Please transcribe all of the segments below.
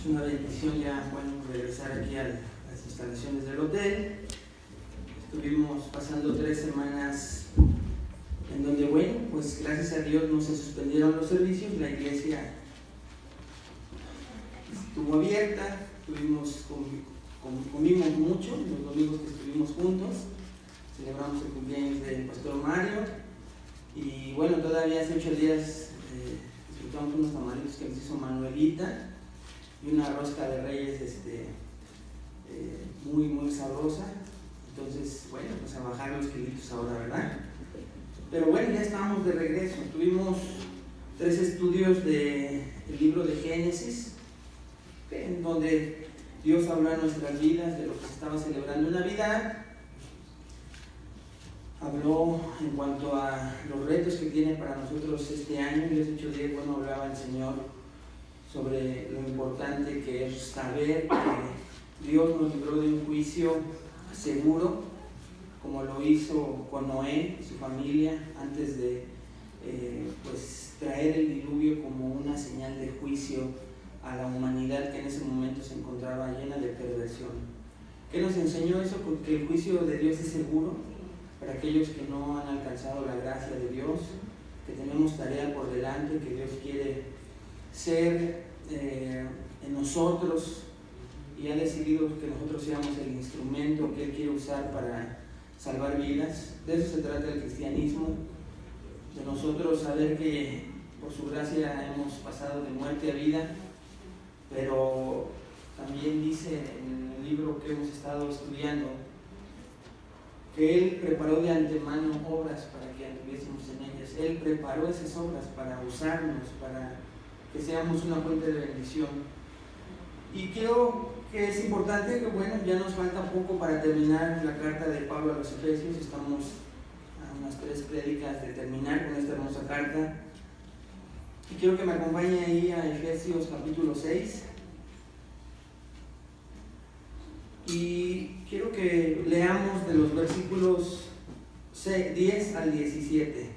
Es una bendición ya, bueno, regresar aquí a las instalaciones del hotel. Estuvimos pasando 3 semanas en donde, bueno, pues gracias a Dios no se suspendieron los servicios, la iglesia estuvo abierta, comimos mucho los domingos que estuvimos juntos, celebramos el cumpleaños del pastor Mario y bueno, todavía hace 8 días disfrutamos unos tamalitos que nos hizo Manuelita y una rosca de reyes muy sabrosa. Entonces, bueno, pues a bajar los kilitos ahora, ¿verdad? Pero bueno, ya estamos de regreso. Tuvimos 3 estudios del libro de Génesis, en donde Dios habló a nuestras vidas de lo que se estaba celebrando en Navidad. Habló en cuanto a los retos que tiene para nosotros este año. Y hace 8 días, bueno, hablaba el Señor sobre lo importante que es saber que Dios nos libró de un juicio seguro, como lo hizo con Noé y su familia antes de traer el diluvio como una señal de juicio a la humanidad que en ese momento se encontraba llena de perversión. ¿Qué nos enseñó eso? Porque el juicio de Dios es seguro para aquellos que no han alcanzado la gracia de Dios, que tenemos tarea por delante, que Dios quiere ser en nosotros y ha decidido que nosotros seamos el instrumento que Él quiere usar para salvar vidas. De eso se trata el cristianismo, de nosotros saber que por su gracia hemos pasado de muerte a vida, pero también dice en el libro que hemos estado estudiando que Él preparó de antemano obras para que anduviésemos en ellas. Él preparó esas obras para usarnos, para que seamos una fuente de bendición. Y creo que es importante que, bueno, ya nos falta poco para terminar la carta de Pablo a los Efesios. Estamos a unas 3 prédicas de terminar con esta hermosa carta. Y quiero que me acompañe ahí a Efesios capítulo 6. Y quiero que leamos de los versículos 10 al 17.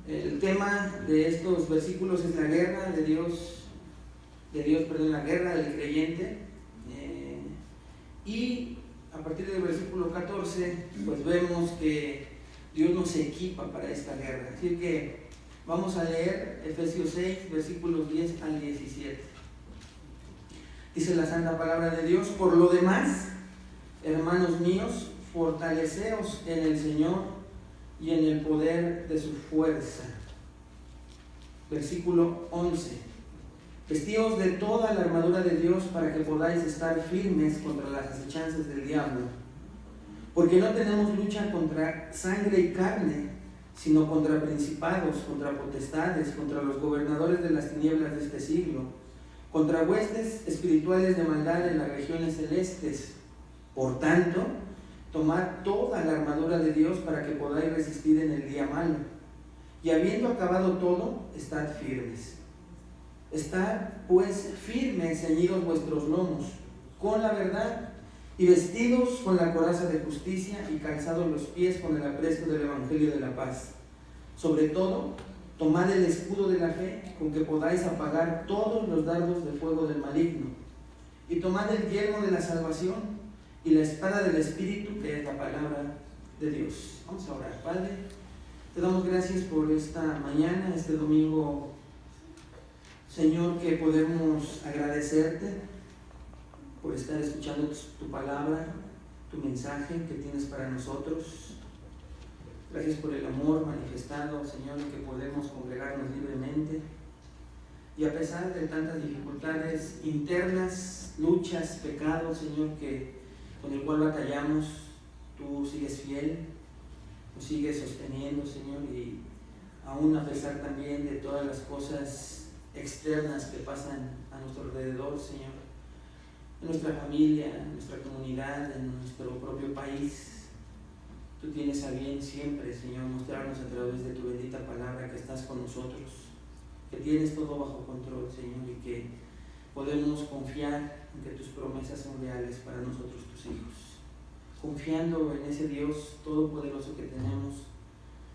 El tema de estos versículos es la guerra de Dios, la guerra del creyente. Y a partir del versículo 14, pues vemos que Dios nos equipa para esta guerra. Así que vamos a leer Efesios 6, versículos 10 al 17. Dice la santa palabra de Dios: por lo demás, hermanos míos, fortaleceos en el Señor y en el poder de su fuerza. Versículo 11: vestíos de toda la armadura de Dios para que podáis estar firmes contra las acechanzas del diablo. Porque no tenemos lucha contra sangre y carne, sino contra principados, contra potestades, contra los gobernadores de las tinieblas de este siglo, contra huestes espirituales de maldad en las regiones celestes. Por tanto, tomad toda la armadura de Dios para que podáis resistir en el día malo. Y habiendo acabado todo, estad firmes. Estad pues firmes, ceñidos vuestros lomos con la verdad, y vestidos con la coraza de justicia, y calzados los pies con el apresto del evangelio de la paz. Sobre todo, tomad el escudo de la fe, con que podáis apagar todos los dardos de fuego del maligno. Y tomad el yelmo de la salvación y la espada del Espíritu, que es la palabra de Dios. Vamos a orar. Padre, te damos gracias por esta mañana, este domingo, Señor, que podemos agradecerte por estar escuchando tu palabra, tu mensaje que tienes para nosotros. Gracias por el amor manifestado, Señor, en que podemos congregarnos libremente. Y a pesar de tantas dificultades internas, luchas, pecados, Señor, con el cual batallamos, tú sigues fiel, nos sigues sosteniendo, Señor, y aún a pesar también de todas las cosas externas que pasan a nuestro alrededor, Señor, en nuestra familia, en nuestra comunidad, en nuestro propio país, tú tienes a bien siempre, Señor, mostrarnos a través de tu bendita palabra que estás con nosotros, que tienes todo bajo control, Señor, y que podemos confiar en que tus promesas son reales para nosotros, tus hijos. Confiando en ese Dios todopoderoso que tenemos,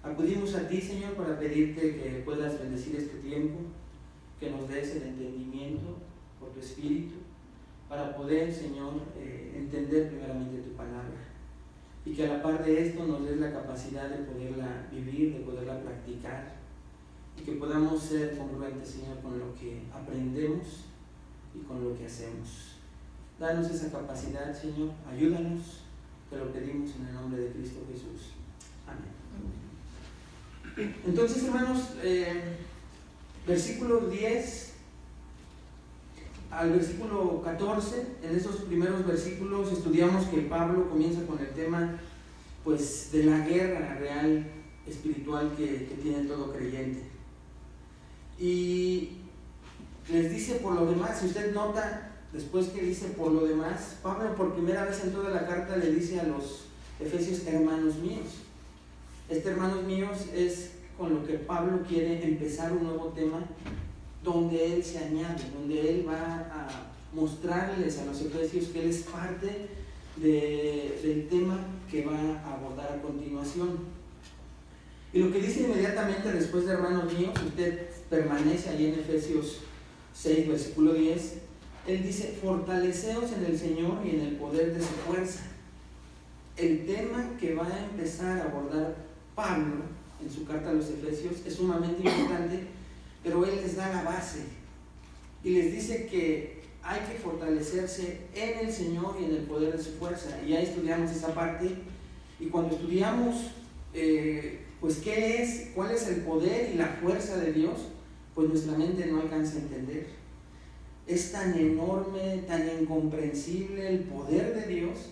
acudimos a ti, Señor, para pedirte que puedas bendecir este tiempo, que nos des el entendimiento por tu Espíritu, para poder, Señor, entender primeramente tu palabra. Y que a la par de esto nos des la capacidad de poderla vivir, de poderla practicar, y que podamos ser congruentes, Señor, con lo que aprendemos y con lo que hacemos. Danos esa capacidad, Señor, ayúdanos, te lo pedimos en el nombre de Cristo Jesús. Amén. Entonces, hermanos, versículo 10 al versículo 14, en esos primeros versículos estudiamos que Pablo comienza con el tema, pues, de la guerra real espiritual que tiene todo creyente. Y les dice por lo demás, si usted nota, después que dice por lo demás, Pablo por primera vez en toda la carta le dice a los efesios, hermanos míos. Hermanos míos, es con lo que Pablo quiere empezar un nuevo tema, donde él se añade, donde él va a mostrarles a los efesios que él es parte del tema que va a abordar a continuación. Y lo que dice inmediatamente después de hermanos míos, usted permanece ahí en Efesios 6, versículo 10, él dice, fortaleceos en el Señor y en el poder de su fuerza. El tema que va a empezar a abordar Pablo en su carta a los Efesios es sumamente importante, pero él les da la base y les dice que hay que fortalecerse en el Señor y en el poder de su fuerza. Y ya estudiamos esa parte, y cuando estudiamos pues qué es, cuál es el poder y la fuerza de Dios, pues nuestra mente no alcanza a entender. Es tan enorme, tan incomprensible el poder de Dios,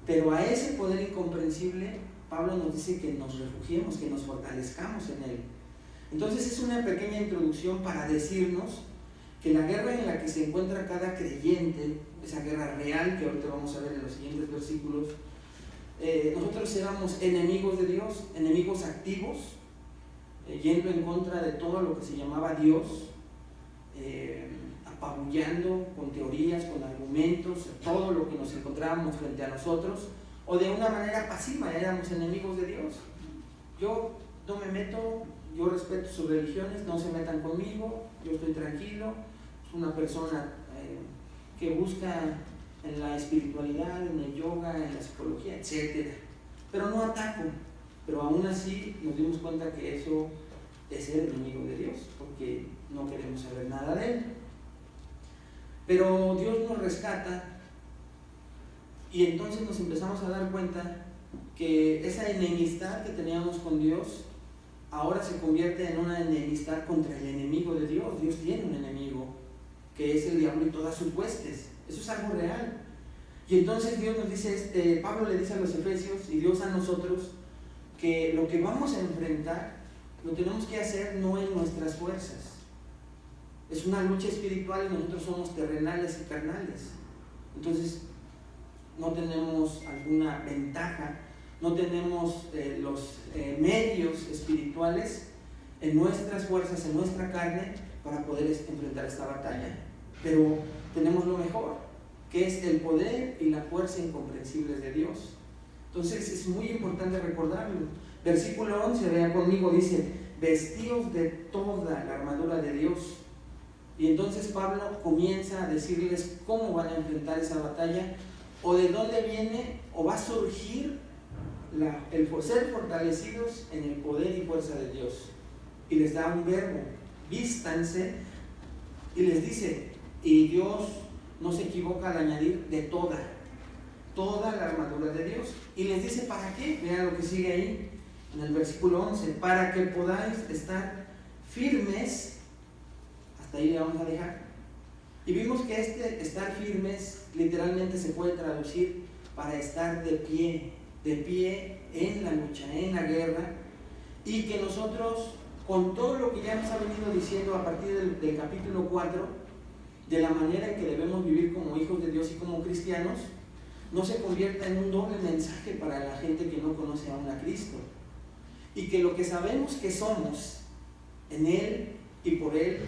pero a ese poder incomprensible Pablo nos dice que nos refugiemos, que nos fortalezcamos en él. Entonces es una pequeña introducción para decirnos que la guerra en la que se encuentra cada creyente, esa guerra real que ahorita vamos a ver en los siguientes versículos, nosotros éramos enemigos de Dios, enemigos activos, yendo en contra de todo lo que se llamaba Dios, apabullando con teorías, con argumentos, todo lo que nos encontrábamos frente a nosotros, o de una manera pasiva, éramos enemigos de Dios. Yo no me meto, yo respeto sus religiones, no se metan conmigo, yo estoy tranquilo, es una persona que busca en la espiritualidad, en el yoga, en la psicología, etc. Pero no ataco, pero aún así nos dimos cuenta que eso es ser enemigo de Dios, porque no queremos saber nada de él. Pero Dios nos rescata, y entonces nos empezamos a dar cuenta que esa enemistad que teníamos con Dios ahora se convierte en una enemistad contra el enemigo de Dios. Dios tiene un enemigo, que es el diablo y todas sus huestes. Eso es algo real. Y entonces Dios nos dice, Pablo le dice a los efesios y Dios a nosotros, que lo que vamos a enfrentar lo tenemos que hacer no en nuestras fuerzas. Es una lucha espiritual y nosotros somos terrenales y carnales. Entonces no tenemos alguna ventaja, no tenemos los medios espirituales en nuestras fuerzas, en nuestra carne, para poder enfrentar esta batalla. Pero tenemos lo mejor, que es el poder y la fuerza incomprensibles de Dios. Entonces es muy importante recordarlo. Versículo 11, vean conmigo, dice, vestíos de toda la armadura de Dios. Y entonces Pablo comienza a decirles cómo van a enfrentar esa batalla, o de dónde viene o va a surgir el ser fortalecidos en el poder y fuerza de Dios. Y les da un verbo, vístanse, y les dice, y Dios no se equivoca al añadir de toda la armadura de Dios. Y les dice, ¿para qué? Vean lo que sigue ahí en el versículo 11, para que podáis estar firmes. Hasta ahí le vamos a dejar. Y vimos que estar firmes literalmente se puede traducir para estar de pie en la lucha, en la guerra, y que nosotros, con todo lo que ya nos ha venido diciendo a partir del capítulo 4, de la manera en que debemos vivir como hijos de Dios y como cristianos, no se convierta en un doble mensaje para la gente que no conoce aún a Cristo, y que lo que sabemos que somos en Él y por Él,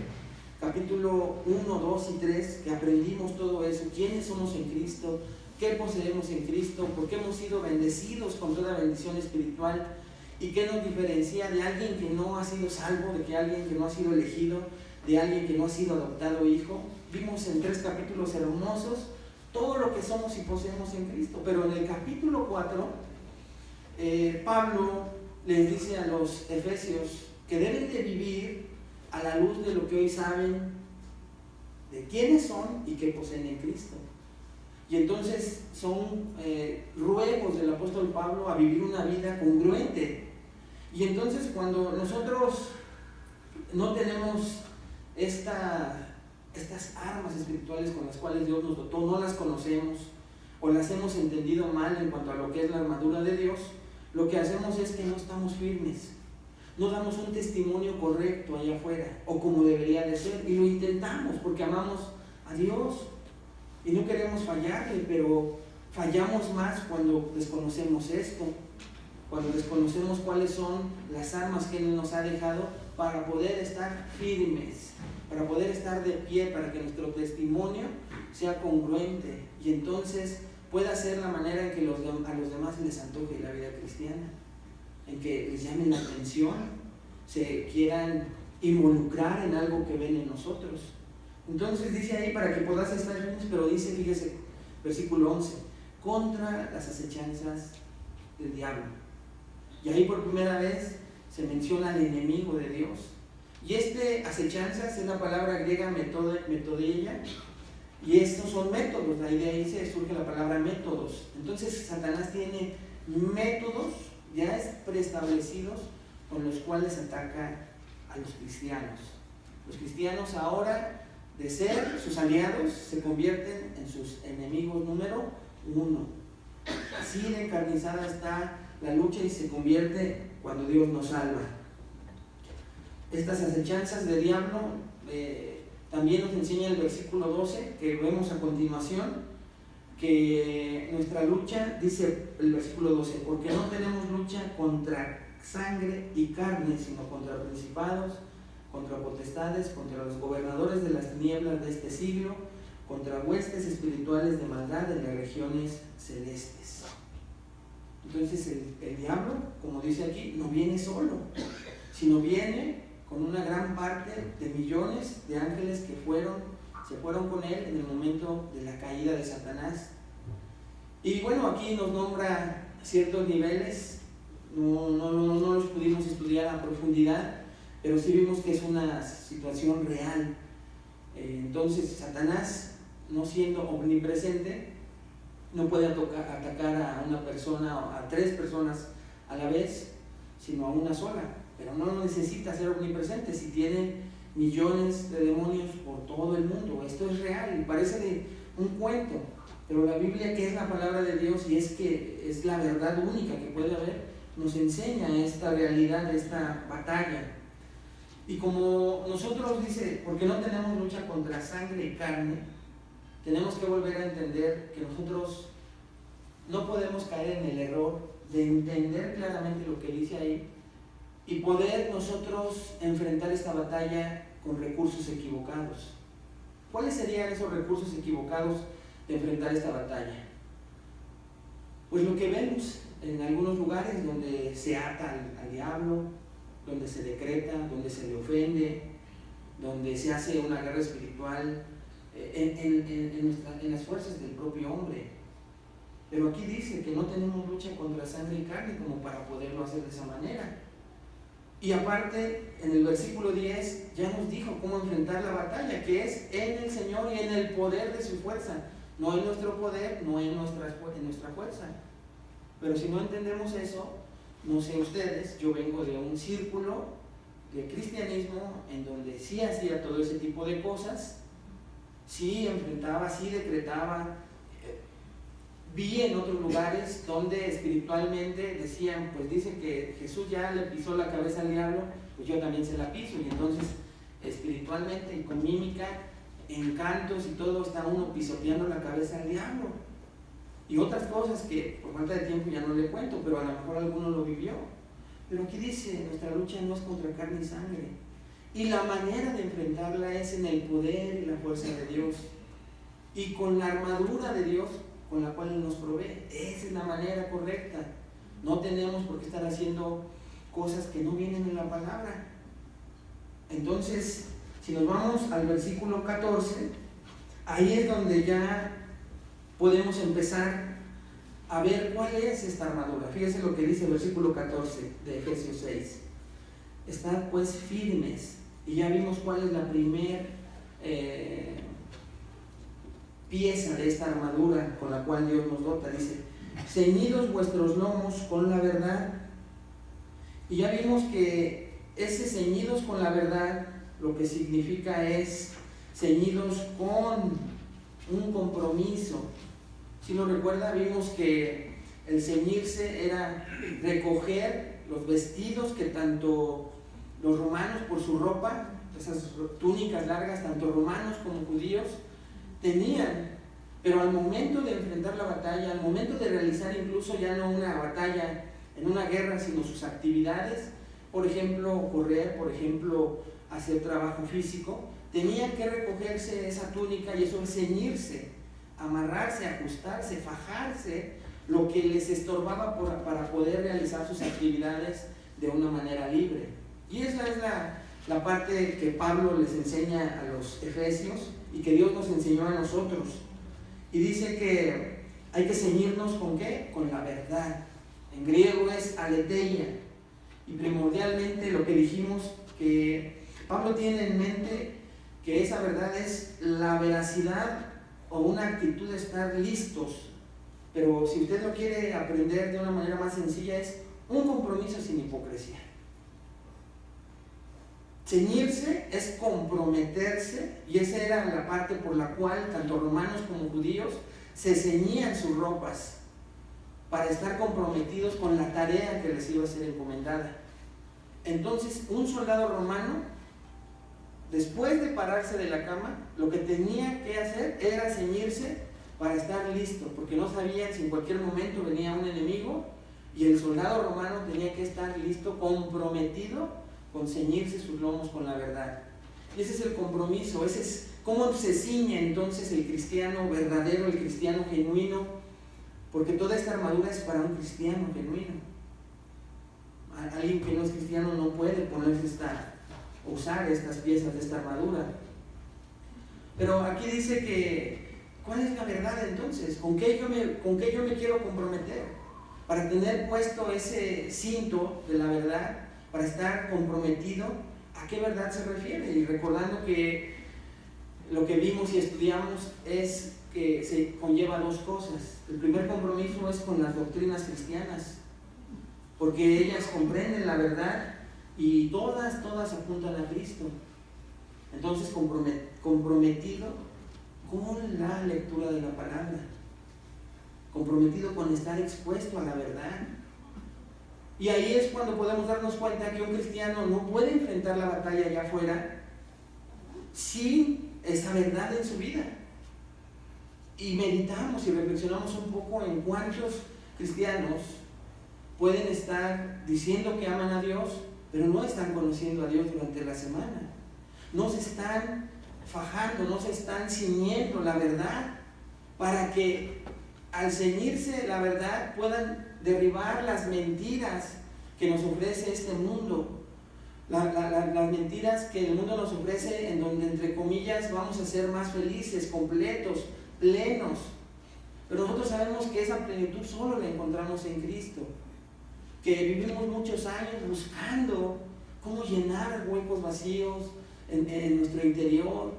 capítulo 1, 2 y 3, que aprendimos todo eso, quiénes somos en Cristo, qué poseemos en Cristo, por qué hemos sido bendecidos con toda bendición espiritual, y qué nos diferencia de alguien que no ha sido salvo, de que alguien que no ha sido elegido, de alguien que no ha sido adoptado hijo. Vimos en 3 capítulos hermosos todo lo que somos y poseemos en Cristo. Pero en el capítulo 4, Pablo les dice a los efesios que deben de vivir a la luz de lo que hoy saben, de quiénes son y qué poseen en Cristo. Y entonces son ruegos del apóstol Pablo a vivir una vida congruente. Y entonces cuando nosotros no tenemos estas armas espirituales con las cuales Dios nos dotó, no las conocemos o las hemos entendido mal en cuanto a lo que es la armadura de Dios, lo que hacemos es que no estamos firmes, no damos un testimonio correcto allá afuera o como debería de ser, y lo intentamos porque amamos a Dios y no queremos fallarle, pero fallamos más cuando desconocemos esto, cuando desconocemos cuáles son las armas que Él nos ha dejado para poder estar firmes, para poder estar de pie, para que nuestro testimonio sea congruente y entonces pueda ser la manera en que a los demás les antoje la vida cristiana, en que les llamen la atención, se quieran involucrar en algo que ven en nosotros. Entonces dice ahí para que podáis estar firmes, pero dice, fíjese, versículo 11, contra las acechanzas del diablo. Y ahí por primera vez se menciona al enemigo de Dios. Y acechanzas es la palabra griega metodeia, y estos son métodos, de ahí surge la palabra métodos. Entonces Satanás tiene métodos ya preestablecidos con los cuales ataca a los cristianos. Los cristianos ahora, de ser sus aliados, se convierten en sus enemigos número 1. Así de encarnizada está la lucha y se convierte cuando Dios nos salva. Estas acechanzas del diablo también nos enseña el versículo 12, que vemos a continuación, que nuestra lucha, dice el versículo 12, porque no tenemos lucha contra sangre y carne, sino contra principados, contra potestades, contra los gobernadores de las tinieblas de este siglo, contra huestes espirituales de maldad en las regiones celestes. Entonces el diablo, como dice aquí, no viene solo, sino viene con una gran parte de millones de ángeles que se fueron con él en el momento de la caída de Satanás. Y bueno, aquí nos nombra ciertos niveles, no los pudimos estudiar a profundidad, pero sí vimos que es una situación real. Entonces Satanás, no siendo omnipresente, no puede atacar a una persona o a 3 personas a la vez, sino a una sola. Pero no necesita ser omnipresente si tiene millones de demonios por todo el mundo. Esto es real y parece de un cuento, pero la Biblia, que es la palabra de Dios y es la verdad única que puede haber, nos enseña esta realidad, esta batalla. Y como nosotros dice, porque no tenemos lucha contra sangre y carne, tenemos que volver a entender que nosotros no podemos caer en el error de entender claramente lo que dice ahí y poder nosotros enfrentar esta batalla con recursos equivocados. ¿Cuáles serían esos recursos equivocados de enfrentar esta batalla? Pues lo que vemos en algunos lugares donde se ata al diablo, donde se decreta, donde se le ofende, donde se hace una guerra espiritual en las fuerzas del propio hombre. Pero aquí dice que no tenemos lucha contra sangre y carne como para poderlo hacer de esa manera. Y aparte, en el versículo 10 ya nos dijo cómo enfrentar la batalla, que es en el Señor y en el poder de su fuerza, no en nuestro poder, no en nuestra fuerza. Pero si no entendemos eso, no sé ustedes, yo vengo de un círculo de cristianismo en donde sí hacía todo ese tipo de cosas, sí enfrentaba, sí decretaba. Vi en otros lugares donde espiritualmente decían, pues dicen que Jesús ya le pisó la cabeza al diablo, pues yo también se la piso. Y entonces espiritualmente y con mímica, en cantos y todo, está uno pisoteando la cabeza al diablo. Y otras cosas que por falta de tiempo ya no le cuento, pero a lo mejor alguno lo vivió. Pero aquí dice, nuestra lucha no es contra carne y sangre. Y la manera de enfrentarla es en el poder y la fuerza de Dios. Y con la armadura de Dios, con la cual Él nos provee. Esa es la manera correcta. No tenemos por qué estar haciendo cosas que no vienen en la palabra. Entonces, Si nos vamos al versículo 14, ahí es donde ya podemos empezar a ver cuál es esta armadura. Fíjense lo que dice el versículo 14 de Efesios 6. Estad pues firmes. Y ya vimos cuál es la primer pieza de esta armadura con la cual Dios nos dota. Dice, ceñidos vuestros lomos con la verdad. Y ya vimos que ese ceñidos con la verdad lo que significa es ceñidos con un compromiso. Si lo recuerda, vimos que el ceñirse era recoger los vestidos que tanto los romanos por su ropa, esas túnicas largas, tanto romanos como judíos, tenían. Pero al momento de enfrentar la batalla, al momento de realizar incluso ya no una batalla en una guerra, sino sus actividades, por ejemplo, correr, por ejemplo, hacer trabajo físico, tenían que recogerse esa túnica y eso es ceñirse, amarrarse, ajustarse, fajarse, lo que les estorbaba para poder realizar sus actividades de una manera libre. Y esa es la parte que Pablo les enseña a los efesios y que Dios nos enseñó a nosotros. Y dice que hay que ceñirnos ¿con qué? Con la verdad. En griego es aletheia. Y primordialmente lo que dijimos, que Pablo tiene en mente que esa verdad es la veracidad o una actitud de estar listos. Pero si usted lo quiere aprender de una manera más sencilla, es un compromiso sin hipocresía. Ceñirse es comprometerse, y esa era la parte por la cual tanto romanos como judíos se ceñían sus ropas para estar comprometidos con la tarea que les iba a ser encomendada. Entonces, un soldado romano, después de pararse de la cama, lo que tenía que hacer era ceñirse para estar listo, porque no sabían si en cualquier momento venía un enemigo, y el soldado romano tenía que estar listo, comprometido con ceñirse sus lomos con la verdad. Y ese es el compromiso, ese es cómo se ciñe entonces el cristiano verdadero, el cristiano genuino, porque toda esta armadura es para un cristiano genuino. Alguien que no es cristiano no puede ponerse usar estas piezas de esta armadura. Pero aquí dice que, ¿cuál es la verdad entonces? ¿Con qué yo me quiero comprometer? Para tener puesto ese cinto de la verdad, para estar comprometido, ¿a qué verdad se refiere? Y recordando que lo que vimos y estudiamos es que se conlleva dos cosas. El primer compromiso es con las doctrinas cristianas, porque ellas comprenden la verdad y todas apuntan a Cristo. Entonces, comprometido con la lectura de la palabra, comprometido con estar expuesto a la verdad. Y ahí es cuando podemos darnos cuenta que un cristiano no puede enfrentar la batalla allá afuera sin esa verdad en su vida. Y meditamos y reflexionamos un poco en cuántos cristianos pueden estar diciendo que aman a Dios, pero no están conociendo a Dios durante la semana. No se están fajando, no se están ciñendo la verdad, para que al ceñirse la verdad puedan derribar las mentiras que nos ofrece este mundo, las mentiras que el mundo nos ofrece, en donde entre comillas vamos a ser más felices, completos, plenos, pero nosotros sabemos que esa plenitud solo la encontramos en Cristo, que vivimos muchos años buscando cómo llenar huecos vacíos en nuestro interior,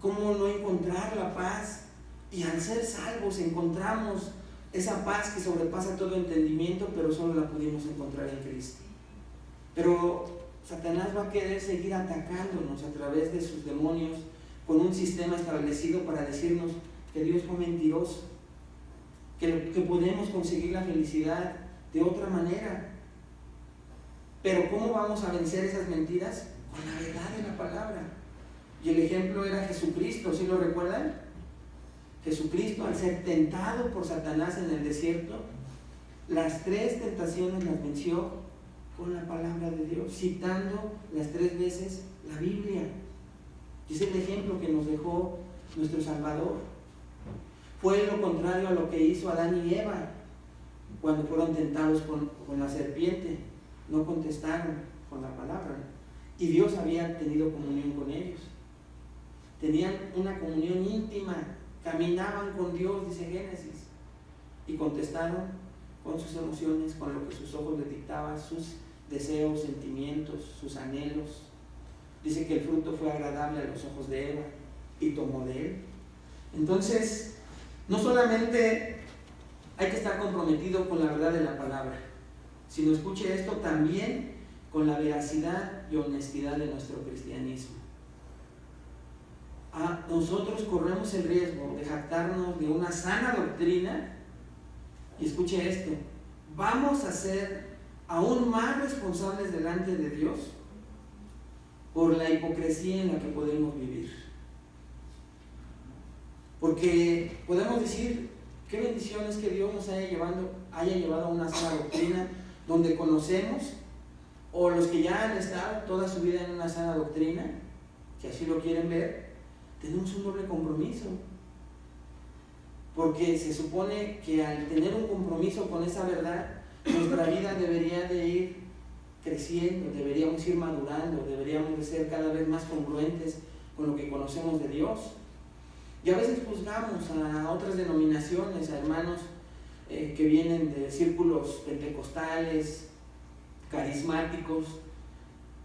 cómo no encontrar la paz, y al ser salvos encontramos esa paz que sobrepasa todo entendimiento, pero solo la pudimos encontrar en Cristo. Pero Satanás va a querer seguir atacándonos a través de sus demonios con un sistema establecido para decirnos que Dios fue mentiroso, que podemos conseguir la felicidad de otra manera. Pero ¿cómo vamos a vencer esas mentiras? Con la verdad de la palabra. Y el ejemplo era Jesucristo, ¿sí lo recuerdan? Jesucristo, al ser tentado por Satanás en el desierto, las 3 tentaciones las venció con la palabra de Dios, citando las 3 veces la Biblia. Y es el ejemplo que nos dejó nuestro Salvador. Fue lo contrario a lo que hizo Adán y Eva cuando fueron tentados con la serpiente. No contestaron con la palabra, y Dios había tenido comunión con ellos. tenían una comunión íntima, caminaban con Dios, dice Génesis, y contestaron con sus emociones, con lo que sus ojos les dictaban, sus deseos, sentimientos, sus anhelos. Dice que el fruto fue agradable a los ojos de Eva y tomó de él. Entonces, no solamente hay que estar comprometido con la verdad de la palabra, sino escuche esto también con la veracidad y honestidad de nuestro cristianismo. Nosotros corremos el riesgo de jactarnos de una sana doctrina, y escuche esto, vamos a ser aún más responsables delante de Dios por la hipocresía en la que podemos vivir. Porque podemos decir, qué bendición es que Dios nos haya llevado a una sana doctrina donde conocemos, o los que ya han estado toda su vida en una sana doctrina, que así lo quieren ver, tenemos un doble compromiso. Porque se supone que al tener un compromiso con esa verdad, nuestra vida debería de ir creciendo, deberíamos ir madurando, deberíamos de ser cada vez más congruentes con lo que conocemos de Dios. Y a veces juzgamos a otras denominaciones, a hermanos que vienen de círculos pentecostales, carismáticos,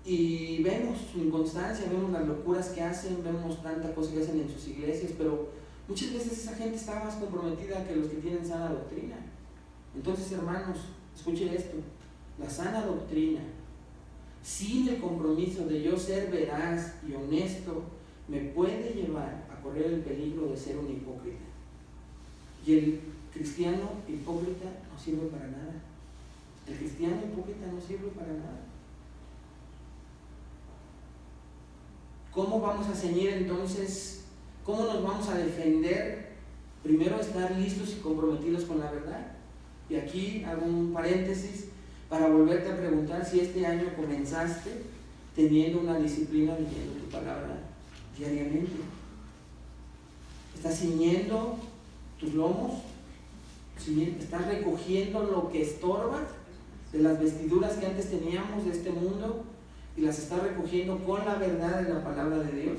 y vemos su inconstancia, vemos las locuras que hacen, vemos tanta cosa que hacen en sus iglesias, pero muchas veces esa gente está más comprometida que los que tienen sana doctrina. Entonces, hermanos, escuchen esto, la sana doctrina, sin el compromiso de yo ser veraz y honesto, me puede llevar a correr el peligro de ser un hipócrita. Y el cristiano hipócrita no sirve para nada. El cristiano hipócrita no sirve para nada. ¿Cómo vamos a ceñir entonces? ¿Cómo nos vamos a defender? Primero, estar listos y comprometidos con la verdad. Y aquí hago un paréntesis para volverte a preguntar si este año comenzaste teniendo una disciplina leyendo tu palabra diariamente. ¿Estás ciñendo tus lomos? ¿Estás recogiendo lo que estorba de las vestiduras que antes teníamos de este mundo y las estás recogiendo con la verdad de la palabra de Dios?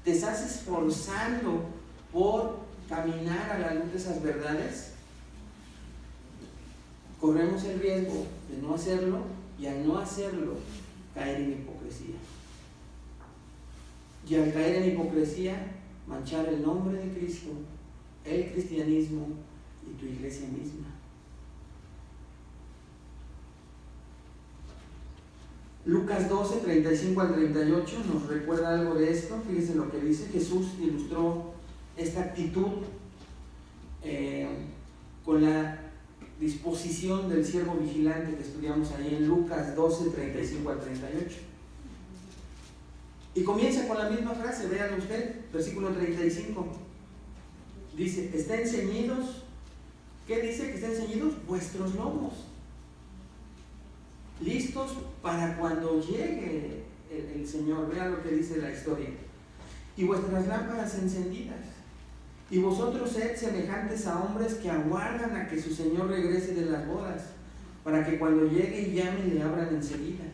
¿Te estás esforzando por caminar a la luz de esas verdades? Corremos el riesgo de no hacerlo, y al no hacerlo, caer en hipocresía. Y al caer en hipocresía, manchar el nombre de Cristo, el cristianismo y tu iglesia misma. Lucas 12, 35 al 38 nos recuerda algo de esto. Fíjense lo que dice. Jesús ilustró esta actitud con la disposición del siervo vigilante que estudiamos ahí en Lucas 12, 35 al 38. Y comienza con la misma frase, véanlo usted, versículo 35. Dice, estén ceñidos. ¿Qué dice? Que estén ceñidos vuestros lomos, listos para cuando llegue el Señor. Vean lo que dice la historia. Y vuestras lámparas encendidas. Y vosotros sed semejantes a hombres que aguardan a que su Señor regrese de las bodas, para que cuando llegue y llame le abran enseguida.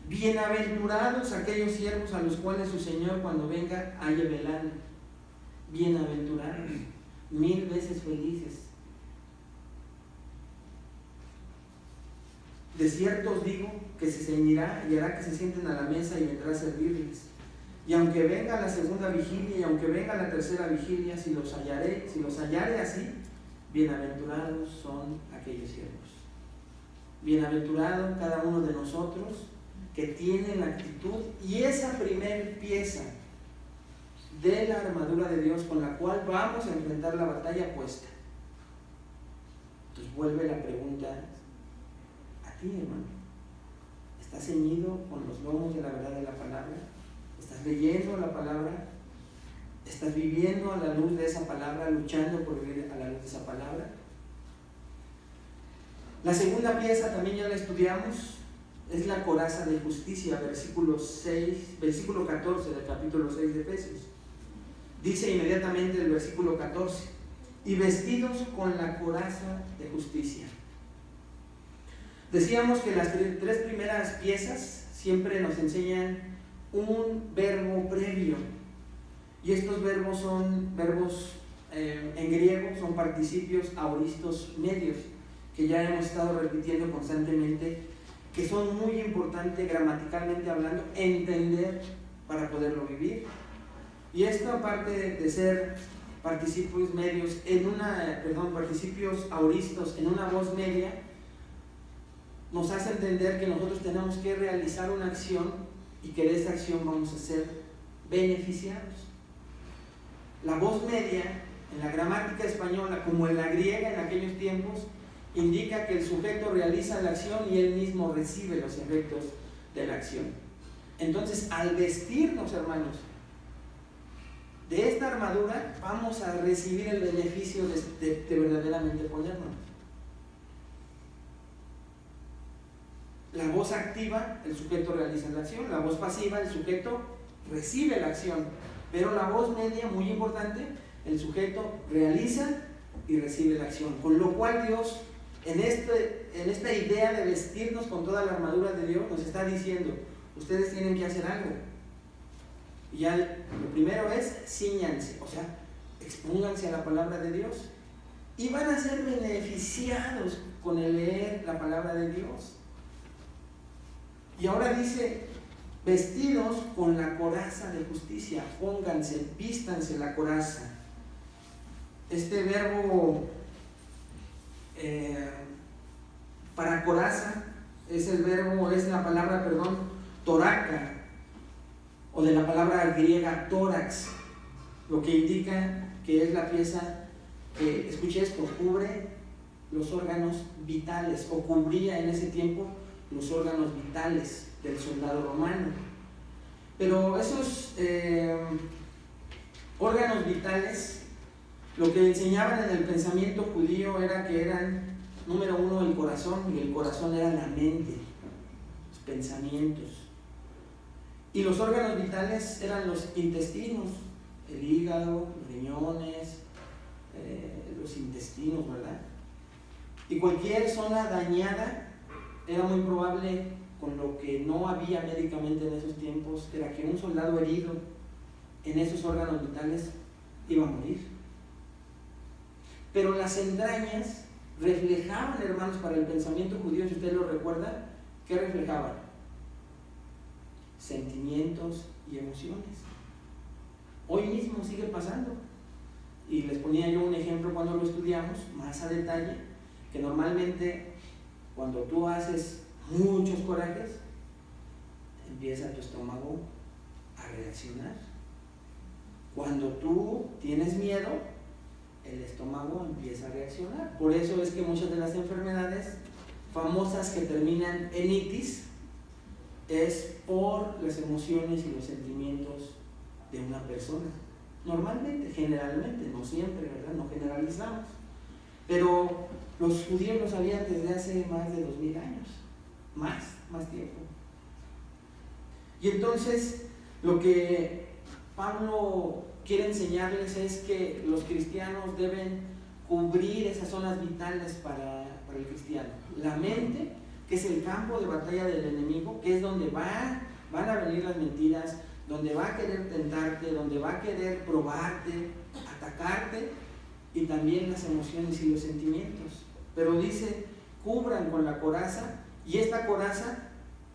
Bienaventurados aquellos siervos a los cuales su Señor cuando venga halle velando. Bienaventurados, 1000 veces felices. De cierto os digo que se ceñirá y hará que se sienten a la mesa y vendrá a servirles. Y aunque venga la segunda vigilia y aunque venga la tercera vigilia, si los hallare así, bienaventurados son aquellos siervos. Bienaventurado cada uno de nosotros que tiene la actitud y esa primer pieza de la armadura de Dios con la cual vamos a enfrentar la batalla puesta. Entonces vuelve la pregunta a ti, hermano. ¿Estás ceñido con los lomos de la verdad de la palabra? ¿Estás leyendo la palabra? ¿Estás viviendo a la luz de esa palabra, luchando por vivir a la luz de esa palabra? La segunda pieza también ya la estudiamos, es la coraza de justicia, versículo 14 del capítulo 6 de Efesios. Dice inmediatamente el versículo 14, y vestidos con la coraza de justicia. Decíamos que las tres primeras piezas siempre nos enseñan un verbo previo. Y estos verbos son verbos en griego, son participios aoristos medios, que ya hemos estado repitiendo constantemente, que son muy importantes gramaticalmente hablando, entender para poderlo vivir. Y esta parte de ser participios medios participios aoristos en una voz media, nos hace entender que nosotros tenemos que realizar una acción y que de esa acción vamos a ser beneficiados. La voz media, en la gramática española, como en la griega en aquellos tiempos, indica que el sujeto realiza la acción y él mismo recibe los efectos de la acción. Entonces, al vestirnos, hermanos, de esta armadura, vamos a recibir el beneficio de verdaderamente ponernos. La voz activa, el sujeto realiza la acción. La voz pasiva, el sujeto recibe la acción. Pero la voz media, muy importante, el sujeto realiza y recibe la acción. Con lo cual Dios, en esta idea de vestirnos con toda la armadura de Dios, nos está diciendo, ustedes tienen que hacer algo. Y ya lo primero es, cíñanse, o sea, expónganse a la palabra de Dios. Y van a ser beneficiados con el leer la palabra de Dios. Y ahora dice, vestidos con la coraza de justicia, pónganse, vístanse la coraza. Este verbo para coraza es la palabra, toraca, o de la palabra griega tórax, lo que indica que es la pieza que, escuche esto, cubre los órganos vitales, o cubría en ese tiempo los órganos vitales del soldado romano. Pero esos órganos vitales, lo que enseñaban en el pensamiento judío era que eran, número uno, el corazón, y el corazón era la mente, los pensamientos. Y los órganos vitales eran los intestinos, el hígado, los riñones, los intestinos, ¿verdad? Y cualquier zona dañada era muy probable, con lo que no había médicamente en esos tiempos, era que un soldado herido en esos órganos vitales iba a morir. Pero las entrañas reflejaban, hermanos, para el pensamiento judío, si usted lo recuerda, ¿qué reflejaban? Sentimientos y emociones. Hoy mismo sigue pasando. Y les ponía yo un ejemplo cuando lo estudiamos, más a detalle, que normalmente cuando tú haces muchos corajes, empieza tu estómago a reaccionar. Cuando tú tienes miedo, el estómago empieza a reaccionar. Por eso es que muchas de las enfermedades famosas que terminan en itis es por las emociones y los sentimientos de una persona. Normalmente, generalmente, no siempre, ¿verdad? No generalizamos. Pero los judíos lo sabían desde hace más de 2000 años. Más tiempo. Y entonces, lo que Pablo quiere enseñarles es que los cristianos deben cubrir esas zonas vitales para el cristiano. La mente, que es el campo de batalla del enemigo, que es donde van a venir las mentiras, donde va a querer tentarte, donde va a querer probarte, atacarte, y también las emociones y los sentimientos. Pero dice, cubran con la coraza, y esta coraza,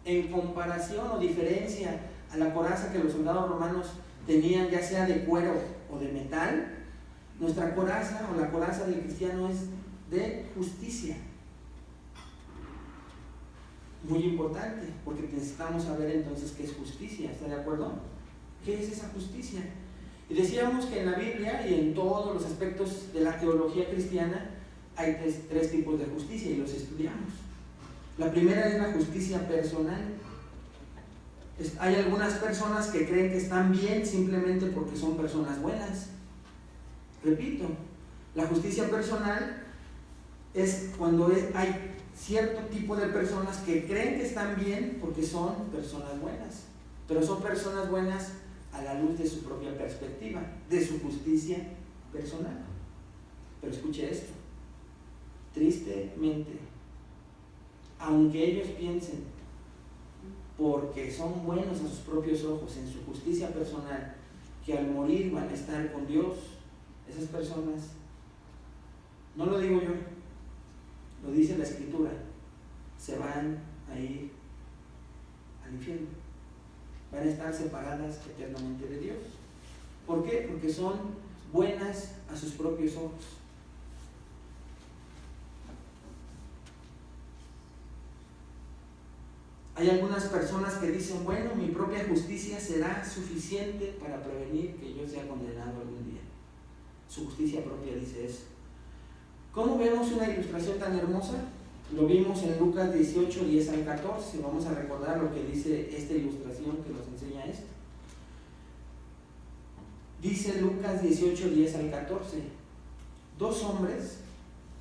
en comparación o diferencia a la coraza que los soldados romanos tenían, ya sea de cuero o de metal, nuestra coraza o la coraza del cristiano es de justicia. Muy importante, porque necesitamos saber entonces qué es justicia. ¿Está de acuerdo? ¿Qué es esa justicia? Y decíamos que en la Biblia y en todos los aspectos de la teología cristiana hay tres tipos de justicia, y los estudiamos. La primera es la justicia personal. Hay algunas personas que creen que están bien simplemente porque son personas buenas. Repito, la justicia personal es cuando hay cierto tipo de personas que creen que están bien porque son personas buenas, pero son personas buenas a la luz de su propia perspectiva, de su justicia personal. Pero escuche esto, tristemente, aunque ellos piensen, porque son buenos a sus propios ojos, en su justicia personal, que al morir van a estar con Dios. Esas personas, no lo digo yo, lo dice la Escritura, se van a ir al infierno, van a estar separadas eternamente de Dios. ¿Por qué? Porque son buenas a sus propios ojos. Hay algunas personas que dicen, bueno, mi propia justicia será suficiente para prevenir que yo sea condenado algún día. Su justicia propia dice eso. ¿Cómo vemos una ilustración tan hermosa? Lo vimos en Lucas 18, 10 al 14. Vamos a recordar lo que dice esta ilustración que nos enseña esto. Dice Lucas 18, 10 al 14. Dos hombres,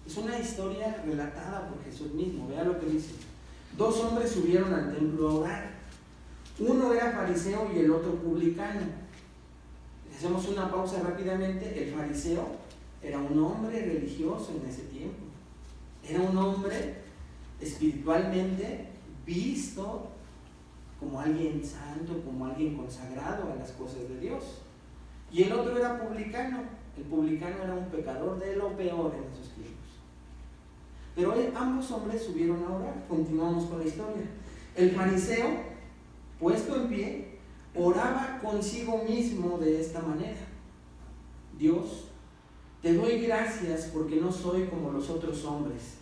es una historia relatada por Jesús mismo, vea lo que dice. Dos hombres subieron al templo a orar. Uno era fariseo y el otro publicano. Hacemos una pausa rápidamente. El fariseo era un hombre religioso en ese tiempo. Era un hombre espiritualmente visto como alguien santo, como alguien consagrado a las cosas de Dios. Y el otro era publicano. El publicano era un pecador de lo peor en esos tiempos. Pero ambos hombres subieron a orar. Continuamos con la historia. El fariseo, puesto en pie, oraba consigo mismo de esta manera: Dios, te doy gracias porque no soy como los otros hombres,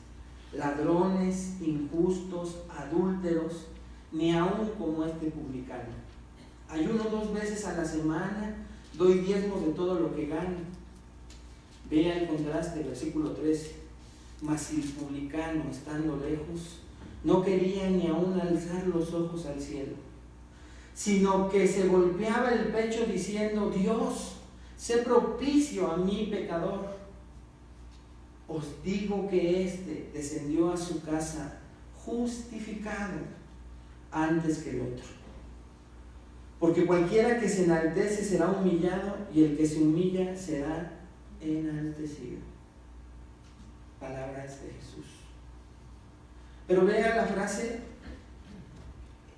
ladrones, injustos, adúlteros, ni aún como este publicano. Ayuno 2 veces a la semana, doy diezmos de todo lo que gano. Vea el contraste, versículo 13. Mas el publicano, estando lejos, no quería ni aún alzar los ojos al cielo, sino que se golpeaba el pecho diciendo: Dios, sé propicio a mí pecador. Os digo que éste descendió a su casa justificado antes que el otro. Porque cualquiera que se enaltece será humillado, y el que se humilla será enaltecido. Palabras de Jesús. Pero vea la frase: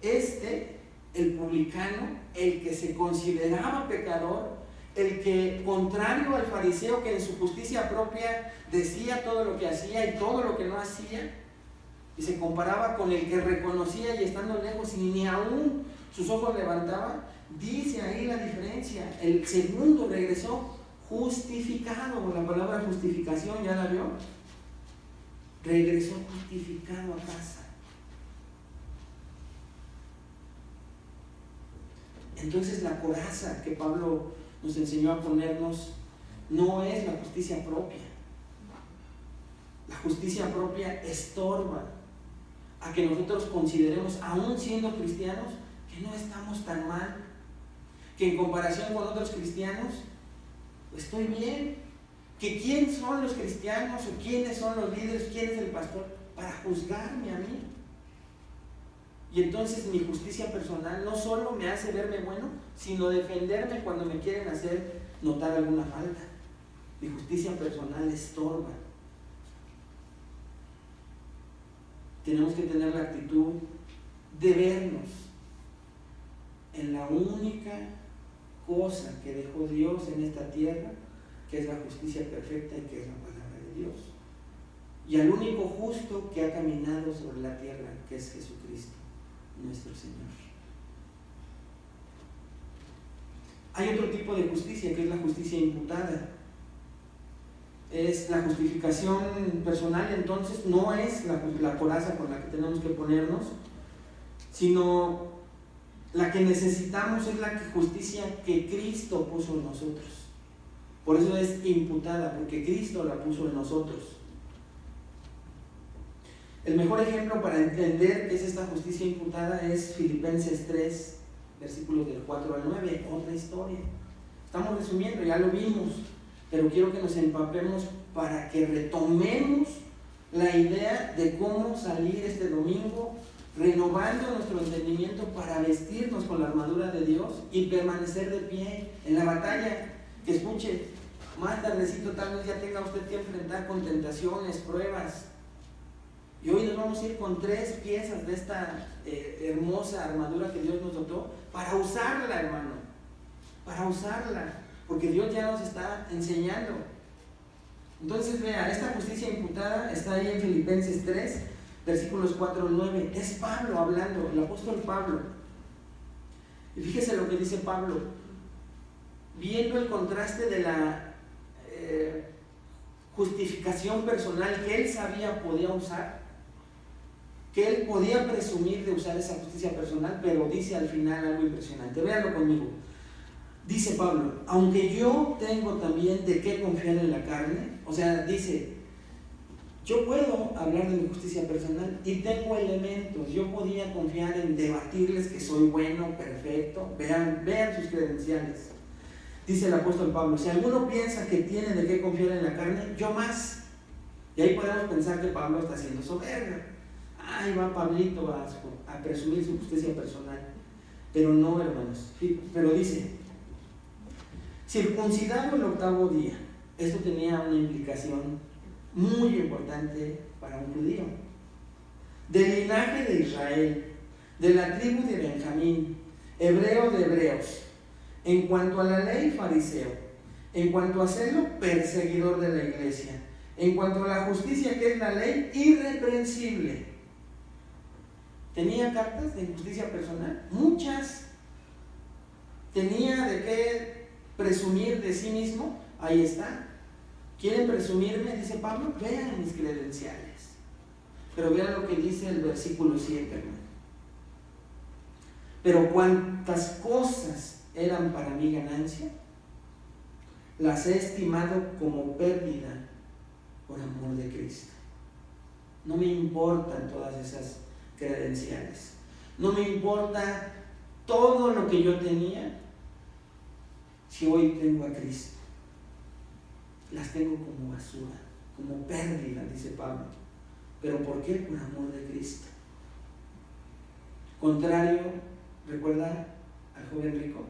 el publicano, el que se consideraba pecador, el que, contrario al fariseo que en su justicia propia decía todo lo que hacía y todo lo que no hacía, y se comparaba con el que reconocía y estando lejos y ni aún sus ojos levantaba, dice ahí la diferencia. El segundo regresó justificado. La palabra justificación, ¿ya la vio? Regresó justificado a casa. Entonces la coraza que Pablo nos enseñó a ponernos no es la justicia propia. La justicia propia estorba a que nosotros consideremos, aún siendo cristianos, que no estamos tan mal, que en comparación con otros cristianos estoy bien. Que quién son los cristianos o quiénes son los líderes, quién es el pastor para juzgarme a mí. Y entonces mi justicia personal no solo me hace verme bueno, sino defenderme cuando me quieren hacer notar alguna falta. Mi justicia personal estorba. Tenemos que tener la actitud de vernos en la única cosa que dejó Dios en esta tierra, que es la justicia perfecta y que es la palabra de Dios, y al único justo que ha caminado sobre la tierra, que es Jesucristo, nuestro Señor. Hay otro tipo de justicia, que es la justicia imputada. Es la justificación personal. Entonces no es la coraza con la que tenemos que ponernos, sino la que necesitamos es la justicia que Cristo puso en nosotros. Por eso es imputada, porque Cristo la puso en nosotros. El mejor ejemplo para entender qué es esta justicia imputada es Filipenses 3, versículos del 4 al 9, otra historia. Estamos resumiendo, ya lo vimos, pero quiero que nos empapemos para que retomemos la idea de cómo salir este domingo renovando nuestro entendimiento para vestirnos con la armadura de Dios y permanecer de pie en la batalla. Que escuche, más tardecito tal vez ya tenga usted que enfrentar con tentaciones, pruebas. Y hoy nos vamos a ir con 3 piezas de esta hermosa armadura que Dios nos dotó para usarla, hermano. para usarla, porque Dios ya nos está enseñando. Entonces vea, esta justicia imputada está ahí en Filipenses 3, versículos 4 al 9. Es Pablo hablando, el apóstol Pablo. Y fíjese lo que dice Pablo, viendo el contraste de la justificación personal que él sabía podía usar, que él podía presumir de usar esa justicia personal, pero dice al final algo impresionante. Véanlo conmigo. Dice Pablo, aunque yo tengo también de qué confiar en la carne, o sea, dice, yo puedo hablar de mi justicia personal y tengo elementos, yo podía confiar en debatirles que soy bueno, perfecto, vean sus credenciales. Dice el apóstol Pablo, si alguno piensa que tiene de qué confiar en la carne, yo más. Y ahí podemos pensar que Pablo está siendo soberbio. Ahí va Pablito a presumir su justicia personal. Pero no, hermanos. Pero dice, circuncidado el 8º día. Esto tenía una implicación muy importante para un judío. Del linaje de Israel, de la tribu de Benjamín, hebreo de hebreos. En cuanto a la ley, fariseo. En cuanto a serlo, perseguidor de la iglesia. En cuanto a la justicia que es la ley, irreprensible. ¿Tenía cartas de justicia personal? Muchas. ¿Tenía de qué presumir de sí mismo? Ahí está. ¿Quieren presumirme? Dice Pablo. Vean mis credenciales. Pero vean lo que dice el versículo 7, hermano. Pero cuantas cosas eran para mi ganancia, las he estimado como pérdida por amor de Cristo. No me importan todas esas credenciales, no me importa todo lo que yo tenía, si hoy tengo a Cristo, las tengo como basura, como pérdida, dice Pablo. ¿Pero por qué? Por amor de Cristo. Contrario, recuerda al joven rico,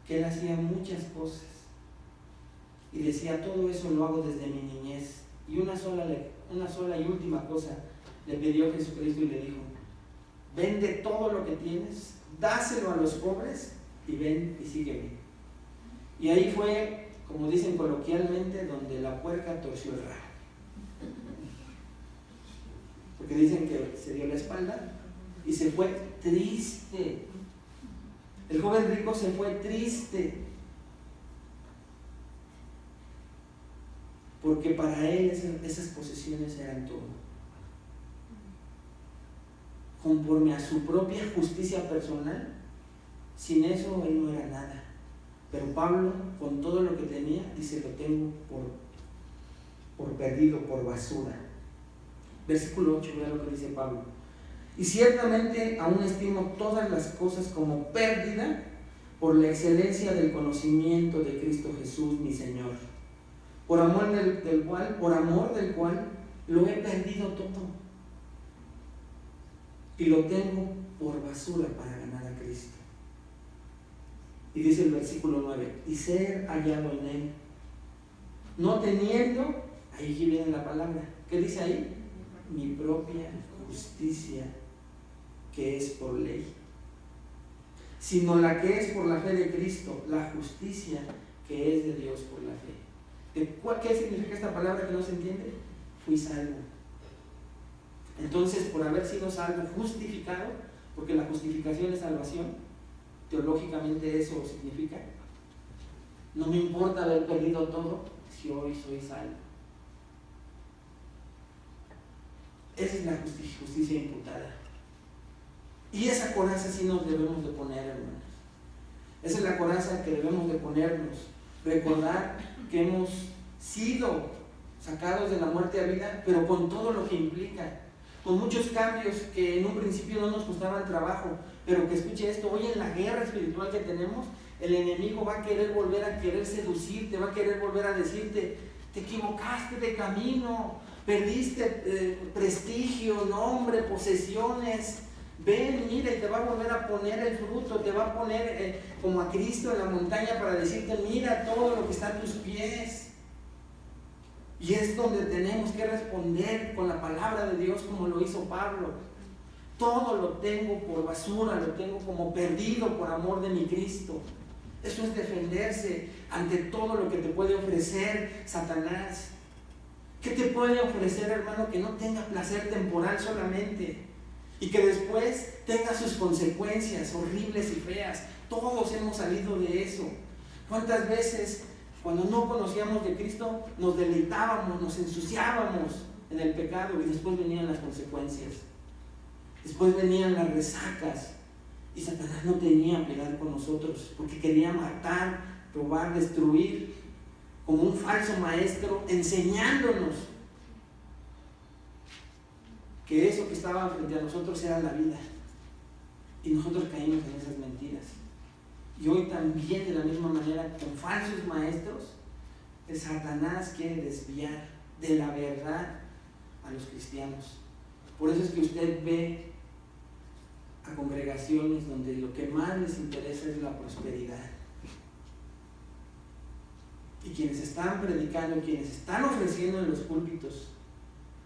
que él hacía muchas cosas y decía, todo eso lo hago desde mi niñez, y una sola y última cosa le pidió Jesucristo y le dijo, vende todo lo que tienes, dáselo a los pobres y ven y sígueme. Y ahí fue, como dicen coloquialmente, donde la puerca torció el rabo, porque dicen que se dio la espalda y se fue triste. El joven rico se fue triste, porque para él esas posesiones eran todo. Conforme a su propia justicia personal, sin eso él no era nada. Pero Pablo, con todo lo que tenía, dice, lo tengo por perdido, por basura. Versículo 8, vea lo que dice Pablo. Y ciertamente aún estimo todas las cosas como pérdida por la excelencia del conocimiento de Cristo Jesús, mi Señor, por amor del cual lo he perdido todo y lo tengo por basura para ganar a Cristo. Y dice el versículo 9, y ser hallado en él, no teniendo, ahí viene la palabra, ¿qué dice ahí? Mi propia justicia, que es por ley, sino la que es por la fe de Cristo, la justicia que es de Dios por la fe. ¿Qué significa esta palabra que no se entiende? Fui salvo. Entonces, por haber sido salvo, justificado, porque la justificación es salvación, teológicamente eso significa, no me importa haber perdido todo si hoy soy salvo. Esa es la justicia imputada. Y esa coraza sí nos debemos de poner, hermanos. Esa es la coraza que debemos de ponernos. Recordar que hemos sido sacados de la muerte a vida, pero con todo lo que implica, con muchos cambios que en un principio no nos costaban trabajo, pero que escuche esto, hoy en la guerra espiritual que tenemos, el enemigo va a querer volver a querer seducirte, va a querer volver a decirte, te equivocaste de camino, perdiste prestigio, nombre, posesiones. Ven, mira, y te va a volver a poner el fruto, te va a poner como a Cristo en la montaña para decirte, mira todo lo que está a tus pies. Y es donde tenemos que responder con la palabra de Dios como lo hizo Pablo. Todo lo tengo por basura, lo tengo como perdido por amor de mi Cristo. Eso es defenderse ante todo lo que te puede ofrecer Satanás. ¿Qué te puede ofrecer, hermano, que no tenga placer temporal solamente y que después tenga sus consecuencias horribles y feas? Todos hemos salido de eso. ¿Cuántas veces cuando no conocíamos de Cristo nos deleitábamos, nos ensuciábamos en el pecado y después venían las consecuencias? Después venían las resacas y Satanás no tenía piedad con nosotros porque quería matar, robar, destruir, como un falso maestro, enseñándonos que eso que estaba frente a nosotros era la vida. Y nosotros caímos en esas mentiras. Y hoy también, de la misma manera, con falsos maestros, el Satanás quiere desviar de la verdad a los cristianos. Por eso es que usted ve a congregaciones donde lo que más les interesa es la prosperidad. Y quienes están predicando, quienes están ofreciendo en los púlpitos,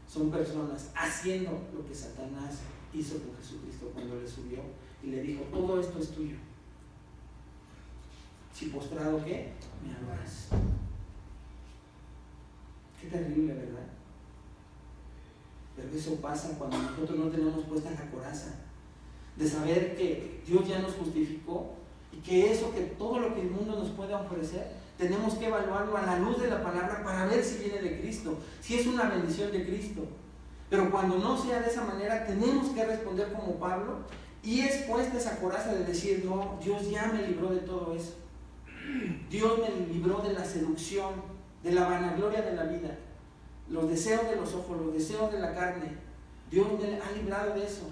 son personas haciendo lo que Satanás hizo con Jesucristo cuando le subió y le dijo: todo esto es tuyo. Si postrado, ¿qué? Me adoras. Qué terrible, ¿verdad? Pero eso pasa cuando nosotros no tenemos puesta la coraza de saber que Dios ya nos justificó y que eso, que todo lo que el mundo nos puede ofrecer, tenemos que evaluarlo a la luz de la palabra para ver si viene de Cristo, si es una bendición de Cristo. Pero cuando no sea de esa manera, tenemos que responder como Pablo, y es puesta esa coraza de decir: no, Dios ya me libró de todo eso. Dios me libró de la seducción, de la vanagloria de la vida, los deseos de los ojos, los deseos de la carne. Dios me ha librado de eso.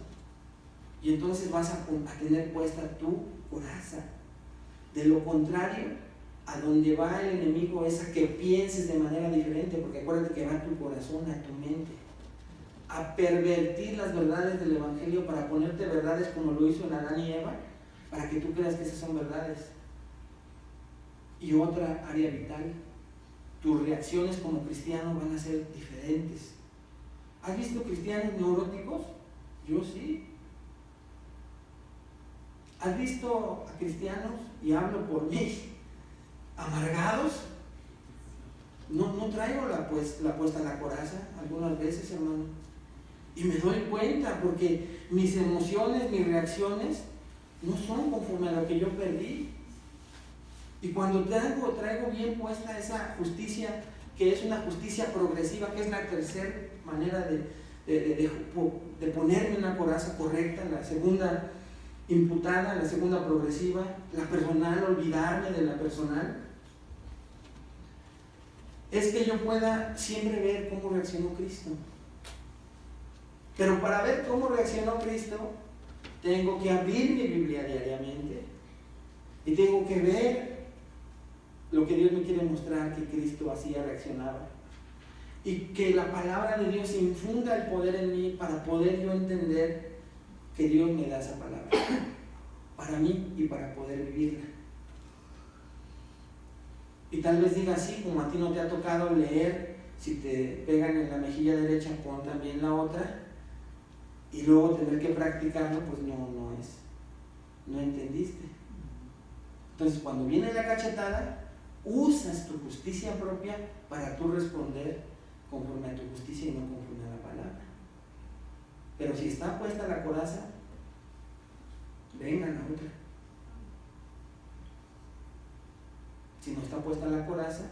Y entonces vas a tener puesta tu coraza. De lo contrario, a donde va el enemigo es a que pienses de manera diferente, porque acuérdate que va a tu corazón, a tu mente, a pervertir las verdades del Evangelio para ponerte verdades como lo hizo en Adán y Eva, para que tú creas que esas son verdades. Y otra área vital, tus reacciones como cristiano van a ser diferentes. ¿Has visto cristianos neuróticos? Yo sí. ¿Has visto a cristianos, y hablo por mí, amargados? No traigo la puesta a la coraza algunas veces, hermano, y me doy cuenta porque mis emociones, mis reacciones no son conforme a lo que yo perdí. Y cuando traigo bien puesta esa justicia, que es una justicia progresiva, que es la tercera manera de ponerme una coraza correcta, la segunda imputada, la segunda progresiva, la personal, olvidarme de la personal, es que yo pueda siempre ver cómo reaccionó Cristo. Pero para ver cómo reaccionó Cristo, tengo que abrir mi Biblia diariamente y tengo que ver lo que Dios me quiere mostrar que Cristo así reaccionaba, y que la palabra de Dios infunda el poder en mí para poder yo entender que Dios me da esa palabra para mí y para poder vivirla. Y tal vez diga así, como a ti no te ha tocado leer, si te pegan en la mejilla derecha, pon también la otra, y luego tener que practicarlo, pues no entendiste. Entonces, cuando viene la cachetada, usas tu justicia propia para tú responder conforme a tu justicia y no conforme a la palabra. Pero si está puesta la coraza, venga la otra. Si no está puesta la coraza,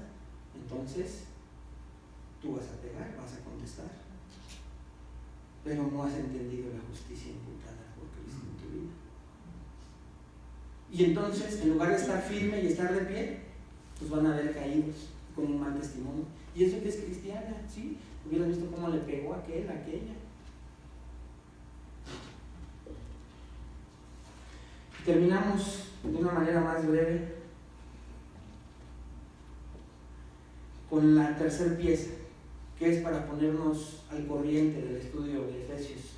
entonces tú vas a pegar, vas a contestar, pero no has entendido la justicia imputada por Cristo en tu vida. Y entonces, en lugar de estar firme y estar de pie, pues van a ver caídos con un mal testimonio. ¿Y eso que es cristiana? ¿Sí? Hubieras visto cómo le pegó a aquella. Terminamos de una manera más breve con la tercera pieza, que es para ponernos al corriente del estudio de Efesios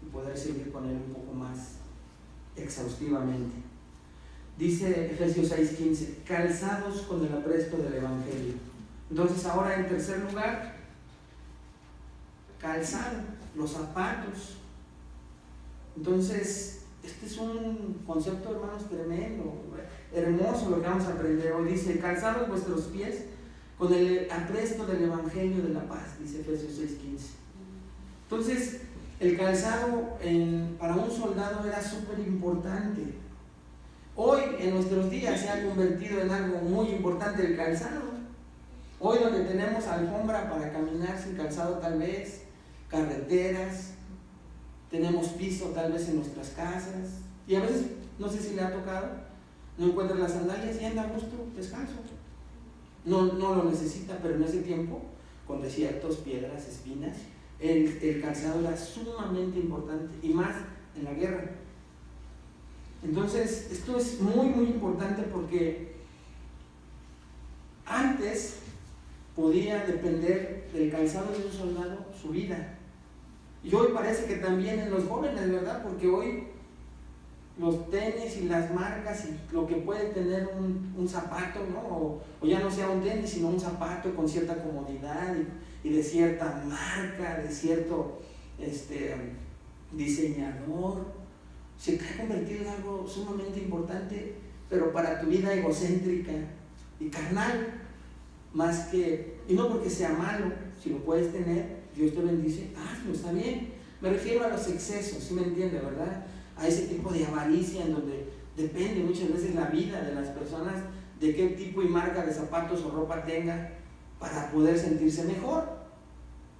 y poder seguir con él un poco más exhaustivamente. Dice Efesios 6:15, calzados con el apresto del Evangelio. Entonces ahora, en tercer lugar, calzado, los zapatos. Entonces Este es un concepto, hermanos, tremendo, hermoso lo que vamos a aprender hoy. Dice, calzados vuestros pies con el apresto del Evangelio de la paz, dice Efesios 6:15. Entonces, el calzado para un soldado era súper importante. Hoy, en nuestros días, se ha convertido en algo muy importante el calzado. Hoy donde tenemos alfombra para caminar sin calzado tal vez, carreteras, tenemos piso tal vez en nuestras casas, y a veces, no sé si le ha tocado, no encuentra las sandalias y anda a gusto, descalzo. No lo necesita, pero en ese tiempo, con desiertos, piedras, espinas, el calzado era sumamente importante, y más en la guerra. Entonces, esto es muy, muy importante porque antes podía depender del calzado de un soldado su vida. Y hoy parece que también en los jóvenes, ¿verdad? Porque hoy los tenis y las marcas y lo que puede tener un zapato, ¿no? O ya no sea un tenis, sino un zapato con cierta comodidad y de cierta marca, de cierto diseñador, se ha convertido en algo sumamente importante, pero para tu vida egocéntrica y carnal, más que, y no porque sea malo, si lo puedes tener, Dios te bendice, hazlo, está bien. Me refiero a los excesos, ¿sí me entiende, verdad? A ese tipo de avaricia en donde depende muchas veces la vida de las personas de qué tipo y marca de zapatos o ropa tenga para poder sentirse mejor.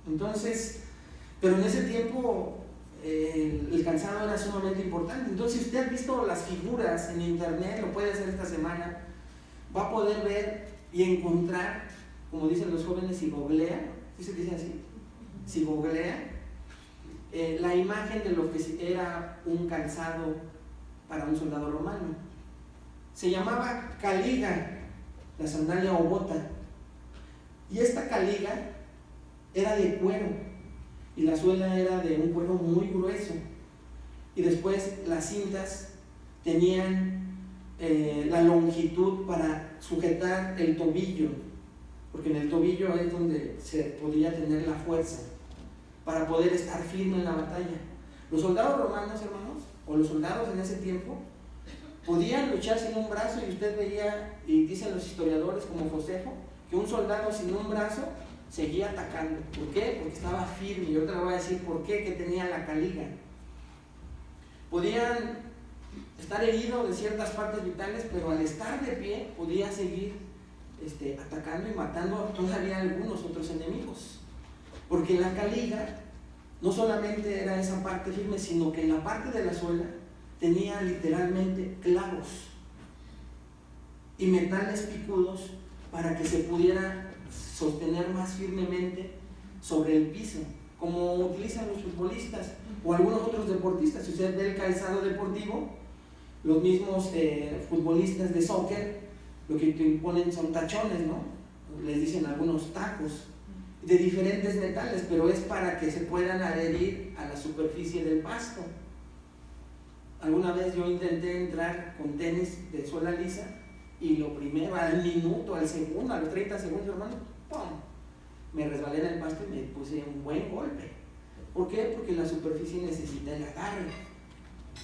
Entonces, pero en ese tiempo el calzado era sumamente importante. Entonces, si usted ha visto las figuras en internet, lo puede hacer esta semana, va a poder ver y encontrar, como dicen los jóvenes, si googlea, ¿sí se dice así? Si googlea, la imagen de lo que era un calzado para un soldado romano. Se llamaba caliga, la sandalia o bota, y esta caliga era de cuero y la suela era de un cuero muy grueso, y después las cintas tenían la longitud para sujetar el tobillo, porque en el tobillo es donde se podía tener la fuerza para poder estar firme en la batalla. Los soldados romanos, hermanos, o los soldados en ese tiempo, podían luchar sin un brazo, y usted veía, y dicen los historiadores como Josefo, que un soldado sin un brazo seguía atacando. ¿Por qué? Porque estaba firme, y ahorita le voy a decir por qué, que tenía la caliga. Podían estar heridos de ciertas partes vitales, pero al estar de pie podía seguir atacando y matando todavía a algunos otros enemigos, porque la caliga no solamente era esa parte firme, sino que en la parte de la suela tenía literalmente clavos y metales picudos para que se pudiera sostener más firmemente sobre el piso, como utilizan los futbolistas o algunos otros deportistas. Si usted ve el calzado deportivo, los mismos futbolistas de soccer, lo que ponen son tachones, ¿no? Les dicen algunos tacos de diferentes metales, pero es para que se puedan adherir a la superficie del pasto. Alguna vez yo intenté entrar con tenis de suela lisa, y lo primero, al minuto, al segundo, a los 30 segundos, hermano, ¡pum!, me resbalé en el pasto y me puse un buen golpe. ¿Por qué? Porque la superficie necesita el agarre.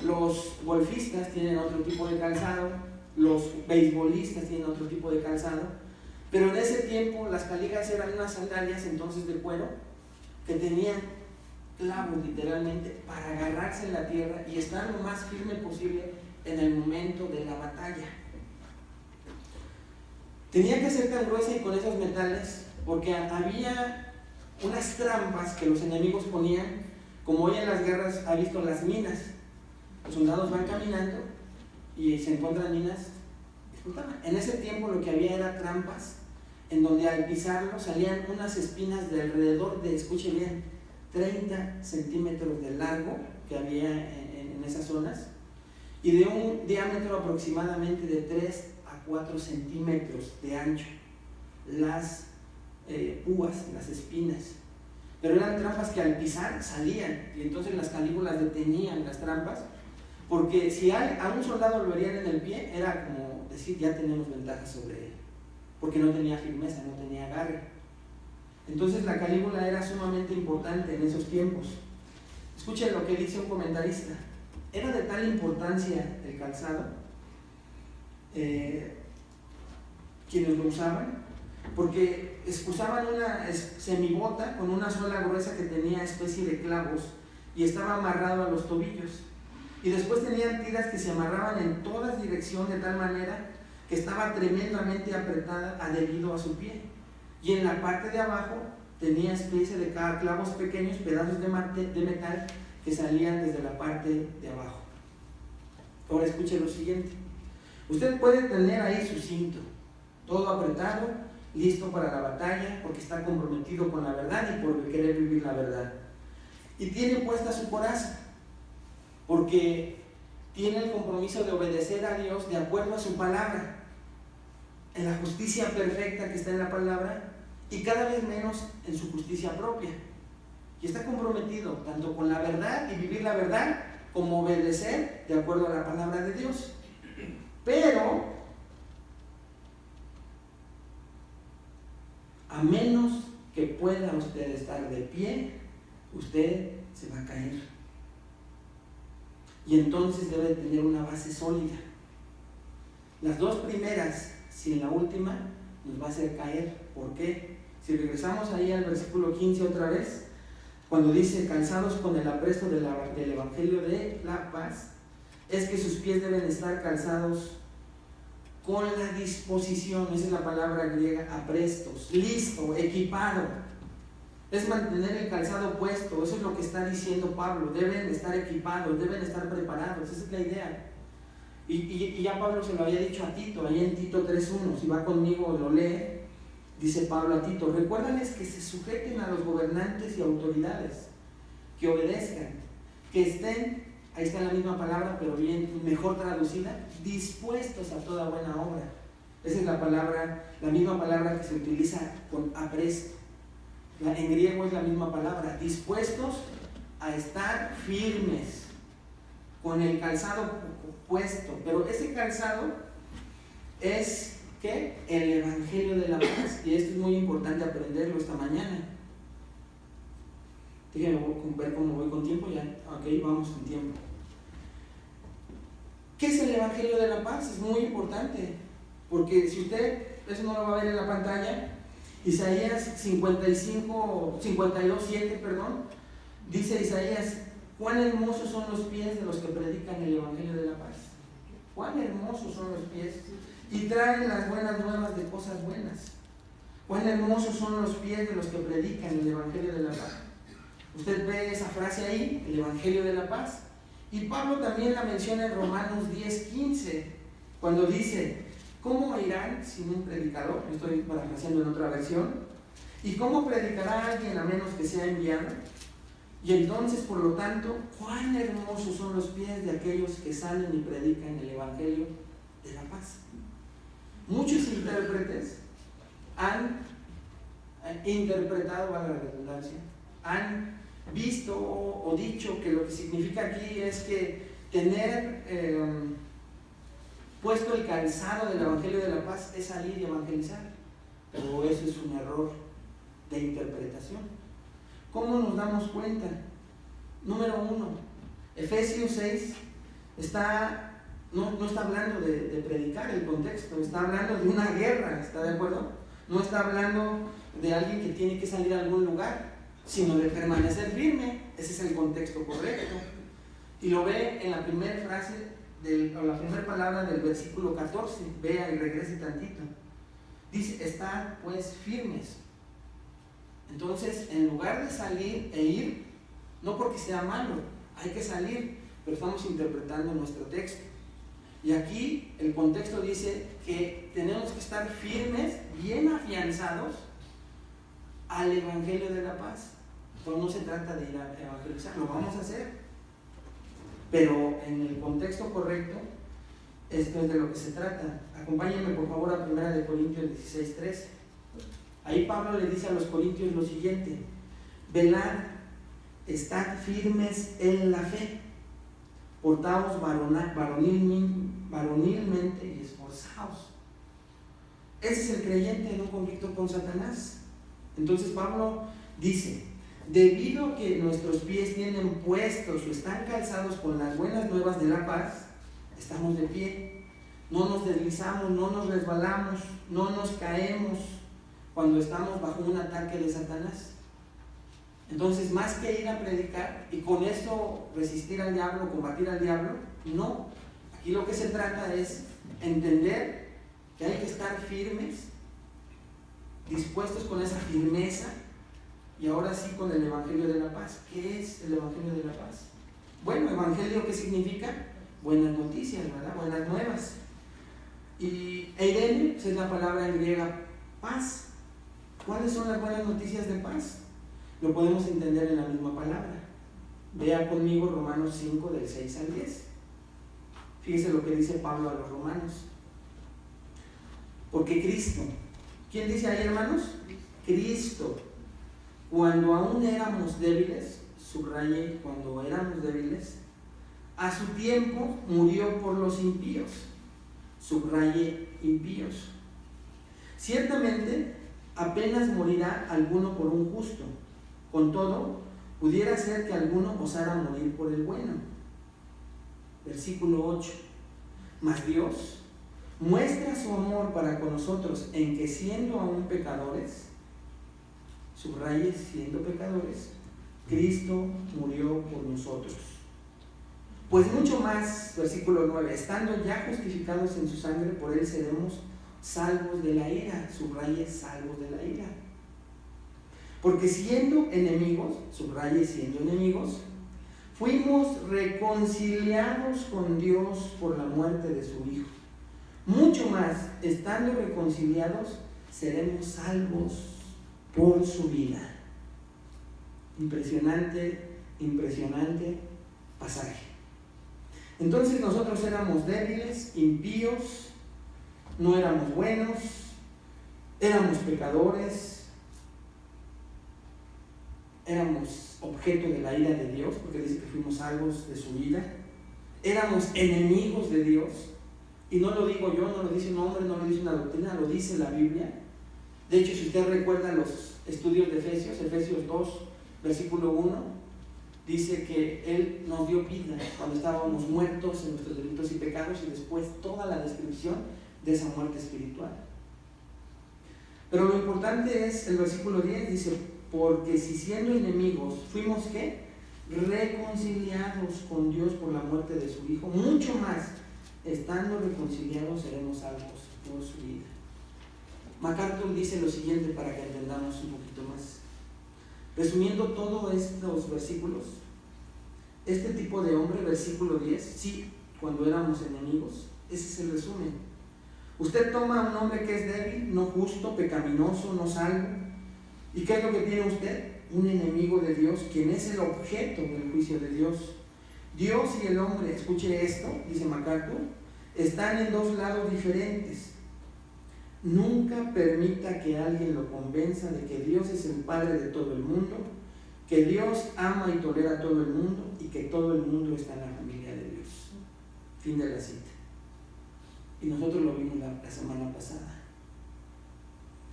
Los golfistas tienen otro tipo de calzado, los beisbolistas tienen otro tipo de calzado, pero en ese tiempo las caligas eran unas sandalias entonces de cuero que tenían clavos literalmente para agarrarse en la tierra y estar lo más firme posible en el momento de la batalla. Tenía que ser tan gruesa y con esos metales porque había unas trampas que los enemigos ponían, como hoy en las guerras ha visto las minas. Los soldados van caminando y se encuentran minas. En ese tiempo lo que había era trampas en donde al pisarlo salían unas espinas de alrededor de, escuche bien, 30 centímetros de largo que había en esas zonas, y de un diámetro aproximadamente de 3 a 4 centímetros de ancho las púas, las espinas. Pero eran trampas que al pisar salían, y entonces las calígulas detenían las trampas, porque si a un soldado lo herían en el pie, era como decir, ya tenemos ventaja sobre él, porque no tenía firmeza, no tenía agarre. Entonces la calígula era sumamente importante en esos tiempos. Escuchen lo que dice un comentarista. era de tal importancia el calzado, quienes lo usaban, porque usaban una semibota con una suela gruesa que tenía especie de clavos y estaba amarrado a los tobillos. Y después tenían tiras que se amarraban en todas direcciones de tal manera que estaba tremendamente apretada debido a su pie. Y en la parte de abajo tenía especie de clavos pequeños, pedazos de metal que salían desde la parte de abajo. Ahora escuche lo siguiente. Usted puede tener ahí su cinto, todo apretado, listo para la batalla, porque está comprometido con la verdad y por querer vivir la verdad. Y tiene puesta su coraza, porque tiene el compromiso de obedecer a Dios de acuerdo a su palabra, en la justicia perfecta que está en la palabra, y cada vez menos en su justicia propia. Y está comprometido tanto con la verdad y vivir la verdad, como obedecer de acuerdo a la palabra de Dios. Pero, a menos que pueda usted estar de pie, usted se va a caer. Y entonces debe tener una base sólida. Las dos primeras, sin la última, nos va a hacer caer. ¿Por qué? Si regresamos ahí al versículo 15 otra vez, cuando dice calzados con el apresto del Evangelio de la paz, es que sus pies deben estar calzados con la disposición, esa es la palabra griega, aprestos, listo, equipado. Es mantener el calzado puesto, eso es lo que está diciendo Pablo, deben estar equipados, deben estar preparados, esa es la idea. Y ya Pablo se lo había dicho a Tito, ahí en Tito 3:1, si va conmigo lo lee, dice Pablo a Tito, recuérdales que se sujeten a los gobernantes y autoridades, que obedezcan, que estén, ahí está la misma palabra, pero bien, mejor traducida, dispuestos a toda buena obra. Esa es la palabra, la misma palabra que se utiliza con apresto. En griego es la misma palabra, dispuestos a estar firmes, con el calzado puesto. Pero ese calzado es, ¿qué? El Evangelio de la paz. Y esto es muy importante aprenderlo esta mañana. Déjenme ver cómo voy con tiempo, ya, ok, vamos con tiempo. ¿Qué es el Evangelio de la paz? Es muy importante, porque si usted, eso no lo va a ver en la pantalla, Isaías 52:7, dice Isaías, cuán hermosos son los pies de los que predican el Evangelio de la paz. Cuán hermosos son los pies y traen las buenas nuevas de cosas buenas. Cuán hermosos son los pies de los que predican el Evangelio de la paz. Usted ve esa frase ahí, el Evangelio de la paz. Y Pablo también la menciona en Romanos 10:15, cuando dice, ¿cómo irán sin un predicador? Yo estoy parafraseando en otra versión. ¿Y cómo predicará alguien a menos que sea enviado? Y entonces, por lo tanto, cuán hermosos son los pies de aquellos que salen y predican el Evangelio de la paz. Muchos intérpretes han interpretado, a la redundancia, han visto o dicho que lo que significa aquí es que tener puesto el calzado del Evangelio de la paz es salir y evangelizar. Pero eso es un error de interpretación. ¿Cómo nos damos cuenta? Número 1, Efesios 6 no está hablando de predicar el contexto, está hablando de una guerra, ¿está de acuerdo? No está hablando de alguien que tiene que salir a algún lugar, sino de permanecer firme. Ese es el contexto correcto. Y lo ve en la primera frase, o la primera palabra del versículo 14, vea y regrese tantito. Dice, estad pues firmes. Entonces, en lugar de salir e ir, no porque sea malo, hay que salir, pero estamos interpretando nuestro texto. Y aquí el contexto dice que tenemos que estar firmes, bien afianzados al Evangelio de la paz. Entonces no se trata de ir a evangelizar, lo vamos a hacer, pero en el contexto correcto, esto es de lo que se trata. Acompáñenme por favor a 1 Corintios 16:13. Ahí Pablo le dice a los corintios lo siguiente: velad, estad firmes en la fe, portaos varonilmente y esforzaos. Ese es el creyente en un conflicto con Satanás. Entonces Pablo dice, Debido a que nuestros pies tienen puestos o están calzados con las buenas nuevas de la paz, estamos de pie. No nos deslizamos, no nos resbalamos, no nos caemos cuando estamos bajo un ataque de Satanás. Entonces, más que ir a predicar y con esto resistir al diablo, combatir al diablo, no. Aquí lo que se trata es entender que hay que estar firmes, dispuestos con esa firmeza, y ahora sí con el Evangelio de la Paz. ¿Qué es el Evangelio de la Paz? Bueno, Evangelio, ¿qué significa? Buenas noticias, ¿verdad? Buenas nuevas. Y eirene, pues es la palabra en griega paz. ¿Cuáles son las buenas noticias de paz? Lo podemos entender en la misma palabra. Vea conmigo Romanos 5 del 6 al 10. Fíjese lo que dice Pablo a los romanos. Porque Cristo, ¿quién dice ahí, hermanos? Cristo, cuando aún éramos débiles, subraye, cuando éramos débiles, a su tiempo murió por los impíos, subraye, impíos. Ciertamente apenas morirá alguno por un justo, con todo pudiera ser que alguno osara morir por el bueno. Versículo 8. Mas Dios muestra su amor para con nosotros en que siendo aún pecadores, subraye, siendo pecadores, Cristo murió por nosotros. Pues mucho más, versículo 9, estando ya justificados en su sangre, por él seremos salvos de la ira, subraye, salvos de la ira. Porque siendo enemigos, subraye, siendo enemigos, fuimos reconciliados con Dios por la muerte de su Hijo. Mucho más, estando reconciliados, seremos salvos por su vida. Impresionante, impresionante pasaje. Entonces nosotros éramos débiles, impíos, no éramos buenos, éramos pecadores, éramos objeto de la ira de Dios, porque dice que fuimos salvos de su ira, éramos enemigos de Dios, y no lo digo yo, no lo dice un hombre, no lo dice una doctrina, lo dice la Biblia. De hecho, si usted recuerda los estudios de Efesios 2, versículo 1, dice que Él nos dio vida cuando estábamos muertos en nuestros delitos y pecados, y después toda la descripción de esa muerte espiritual. Pero lo importante es el versículo 10, dice, porque si siendo enemigos fuimos ¿qué? Reconciliados con Dios por la muerte de su Hijo, mucho más, estando reconciliados seremos salvos por su vida. MacArthur dice lo siguiente para que entendamos un poquito más. Resumiendo todos estos versículos, este tipo de hombre, versículo 10, sí, cuando éramos enemigos, ese es el resumen. Usted toma a un hombre que es débil, no justo, pecaminoso, no salvo, ¿y qué es lo que tiene usted? Un enemigo de Dios, quien es el objeto del juicio de Dios. Dios y el hombre, escuche esto, dice MacArthur, están en dos lados diferentes. Nunca permita que alguien lo convenza de que Dios es el Padre de todo el mundo, que Dios ama y tolera a todo el mundo y que todo el mundo está en la familia de Dios. Fin de la cita. Y nosotros lo vimos la semana pasada.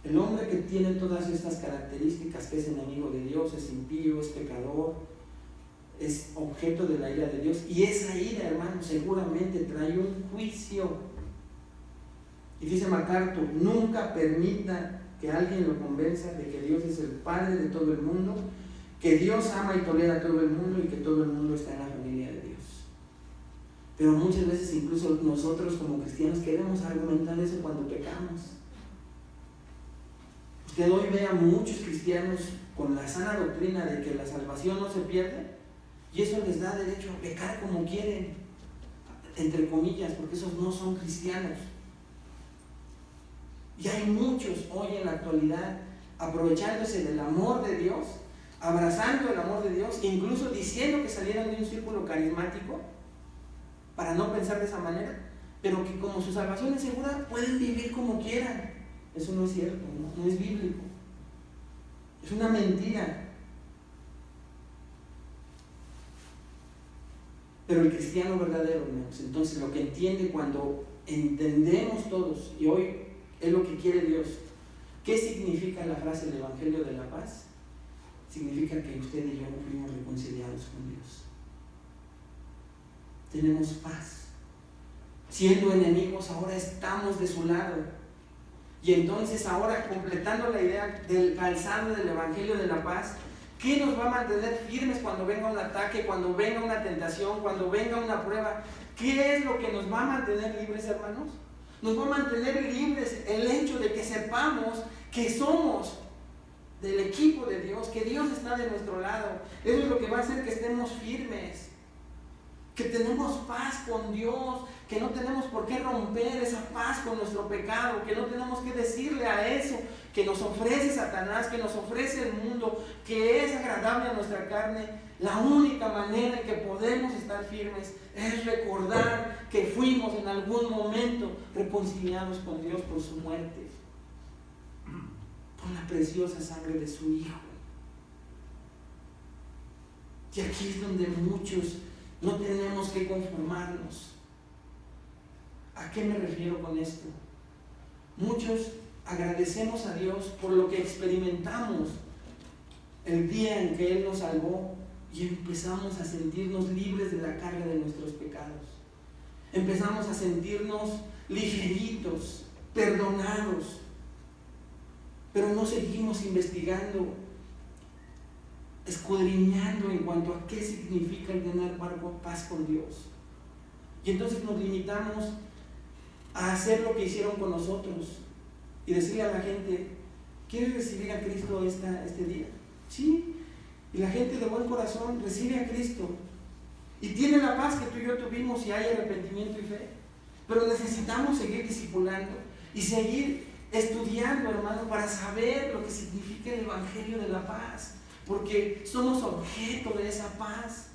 El hombre que tiene todas estas características, que es enemigo de Dios, es impío, es pecador, es objeto de la ira de Dios, y esa ira, hermano, seguramente trae un juicio. Y dice MacArthur, nunca permita que alguien lo convenza de que Dios es el Padre de todo el mundo, que Dios ama y tolera a todo el mundo y que todo el mundo está en la familia de Dios. Pero muchas veces incluso nosotros como cristianos queremos argumentar eso cuando pecamos. Usted hoy ve a muchos cristianos con la sana doctrina de que la salvación no se pierde, y eso les da derecho a pecar como quieren, entre comillas, porque esos no son cristianos. Y hay muchos hoy en la actualidad aprovechándose del amor de Dios, abrazando el amor de Dios, incluso diciendo que salieron de un círculo carismático para no pensar de esa manera, pero que como su salvación es segura, pueden vivir como quieran. Eso no es cierto, no es bíblico. Es una mentira. Pero el cristiano verdadero, hermanos, entonces lo que entiende cuando entendemos todos, y hoy es lo que quiere Dios. ¿Qué significa la frase del Evangelio de la Paz? significa que usted y yo fuimos reconciliados con Dios. Tenemos paz. Siendo enemigos, ahora estamos de su lado. Y entonces ahora, completando la idea del calzado del Evangelio de la paz, ¿qué nos va a mantener firmes cuando venga un ataque, cuando venga una tentación, cuando venga una prueba? ¿Qué es lo que nos va a mantener libres, hermanos? Nos va a mantener libres el hecho de que sepamos que somos del equipo de Dios, que Dios está de nuestro lado. Eso es lo que va a hacer que estemos firmes, que tenemos paz con Dios, que no tenemos por qué romper esa paz con nuestro pecado, que no tenemos que decirle a eso que nos ofrece Satanás, que nos ofrece el mundo, que es agradable a nuestra carne. La única manera en que podemos estar firmes es recordar que fuimos en algún momento reconciliados con Dios por su muerte, por la preciosa sangre de su Hijo. Y aquí es donde muchos no tenemos que conformarnos. ¿A qué me refiero con esto? Muchos agradecemos a Dios por lo que experimentamos el día en que Él nos salvó y empezamos a sentirnos libres de la carga de nuestros pecados. Empezamos a sentirnos ligeritos, perdonados, pero no seguimos investigando, escudriñando en cuanto a qué significa el tener paz con Dios. Y entonces nos limitamos a hacer lo que hicieron con nosotros y decirle a la gente: ¿quieres recibir a Cristo este día? Sí. Y la gente de buen corazón recibe a Cristo y tiene la paz que tú y yo tuvimos y hay arrepentimiento y fe. Pero necesitamos seguir discipulando y seguir estudiando, hermano, para saber lo que significa el Evangelio de la paz, porque somos objeto de esa paz.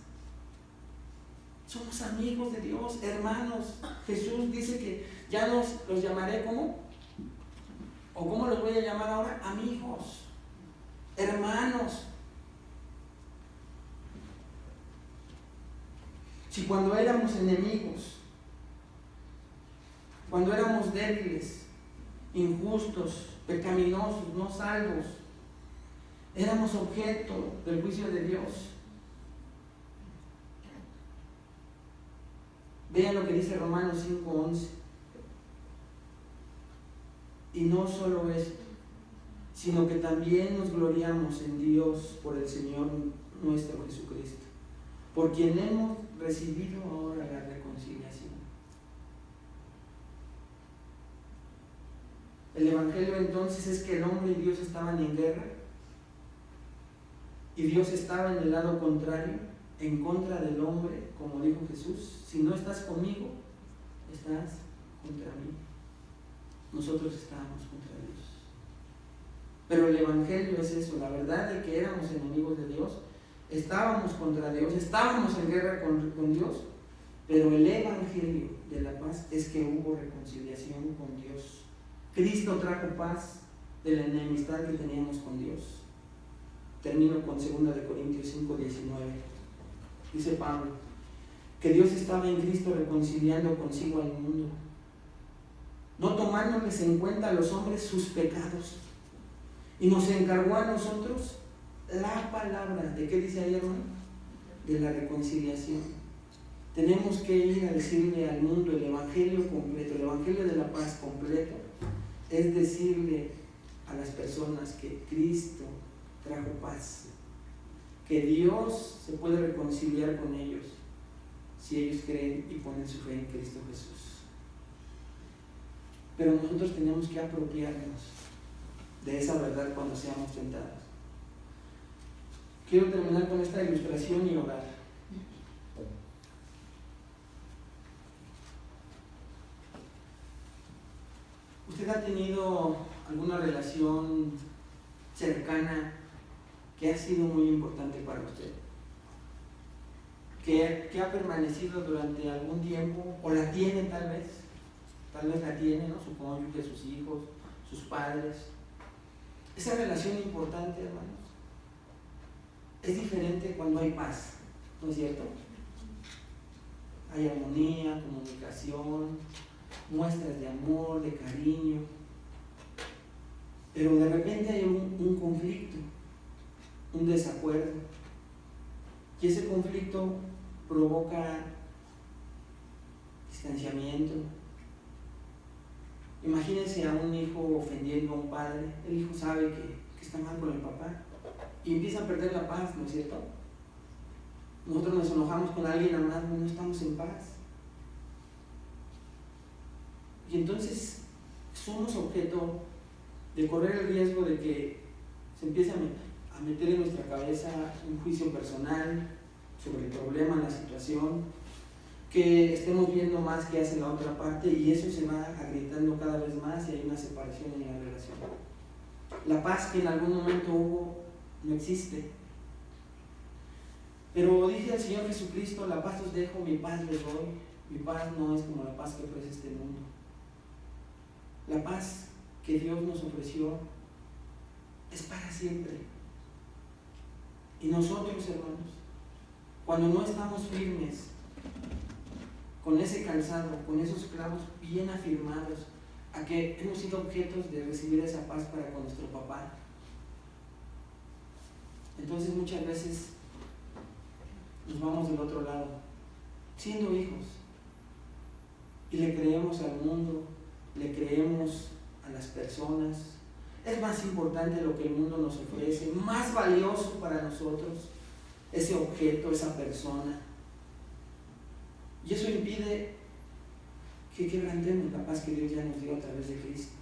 Somos amigos de Dios, hermanos. Jesús dice que ya los llamaré ¿cómo? ¿O cómo los voy a llamar ahora? Amigos, hermanos. Si cuando éramos enemigos, cuando éramos débiles, injustos, pecaminosos, no salvos, éramos objeto del juicio de Dios. Vean lo que dice Romanos 5:11. Y no solo esto, sino que también nos gloriamos en Dios por el Señor nuestro Jesucristo, por quien hemos recibido ahora la reconciliación. El Evangelio entonces es que el hombre y Dios estaban en guerra, y Dios estaba en el lado contrario, en contra del hombre, como dijo Jesús: si no estás conmigo, estás contra mí. Nosotros estábamos contra Dios. Pero el Evangelio es eso, la verdad de que éramos enemigos de Dios, estábamos contra Dios, estábamos en guerra con Dios, pero el Evangelio de la paz es que hubo reconciliación con Dios. Cristo trajo paz de la enemistad que teníamos con Dios. Termino con 2 Corintios 5:19. Dice Pablo que Dios estaba en Cristo reconciliando consigo al mundo, no tomándoles en cuenta a los hombres sus pecados, y nos encargó a nosotros la palabra. ¿De qué dice ahí, hermano? De la reconciliación. Tenemos que ir a decirle al mundo el Evangelio completo, el Evangelio de la paz completo. Es decirle a las personas que Cristo trajo paz, que Dios se puede reconciliar con ellos si ellos creen y ponen su fe en Cristo Jesús. Pero nosotros tenemos que apropiarnos de esa verdad cuando seamos tentados. Quiero terminar con esta ilustración y orar. ¿Usted ha tenido alguna relación cercana que ha sido muy importante para usted? Que ha permanecido durante algún tiempo, o la tiene tal vez la tiene, ¿no? Su cónyuge, sus hijos, sus padres. Esa relación importante, hermanos, es diferente cuando hay paz, ¿no es cierto? Hay armonía, comunicación, muestras de amor, de cariño, pero de repente hay un conflicto. un desacuerdo, y ese conflicto provoca distanciamiento. Imagínense a un hijo ofendiendo a un padre. El hijo sabe que está mal con el papá y empieza a perder la paz, ¿no es cierto? Nosotros nos enojamos con alguien amado y no estamos en paz. Y entonces somos objeto de correr el riesgo de que se empiece a meter en nuestra cabeza un juicio personal sobre el problema, la situación, que estemos viendo más que hace la otra parte, y eso se va agrietando cada vez más y hay una separación en la relación. La paz que en algún momento hubo no existe. Pero dice el Señor Jesucristo: la paz os dejo, mi paz les doy. Mi paz no es como la paz que ofrece este mundo. La paz que Dios nos ofreció es para siempre. Y nosotros, hermanos, cuando no estamos firmes con ese calzado, con esos clavos bien afirmados, a que hemos sido objetos de recibir esa paz para con nuestro papá, entonces muchas veces nos vamos del otro lado, siendo hijos, y le creemos al mundo, le creemos a las personas. Es más importante lo que el mundo nos ofrece, más valioso para nosotros ese objeto, esa persona. Y eso impide que quebrantemos la paz que Dios ya nos dio a través de Cristo.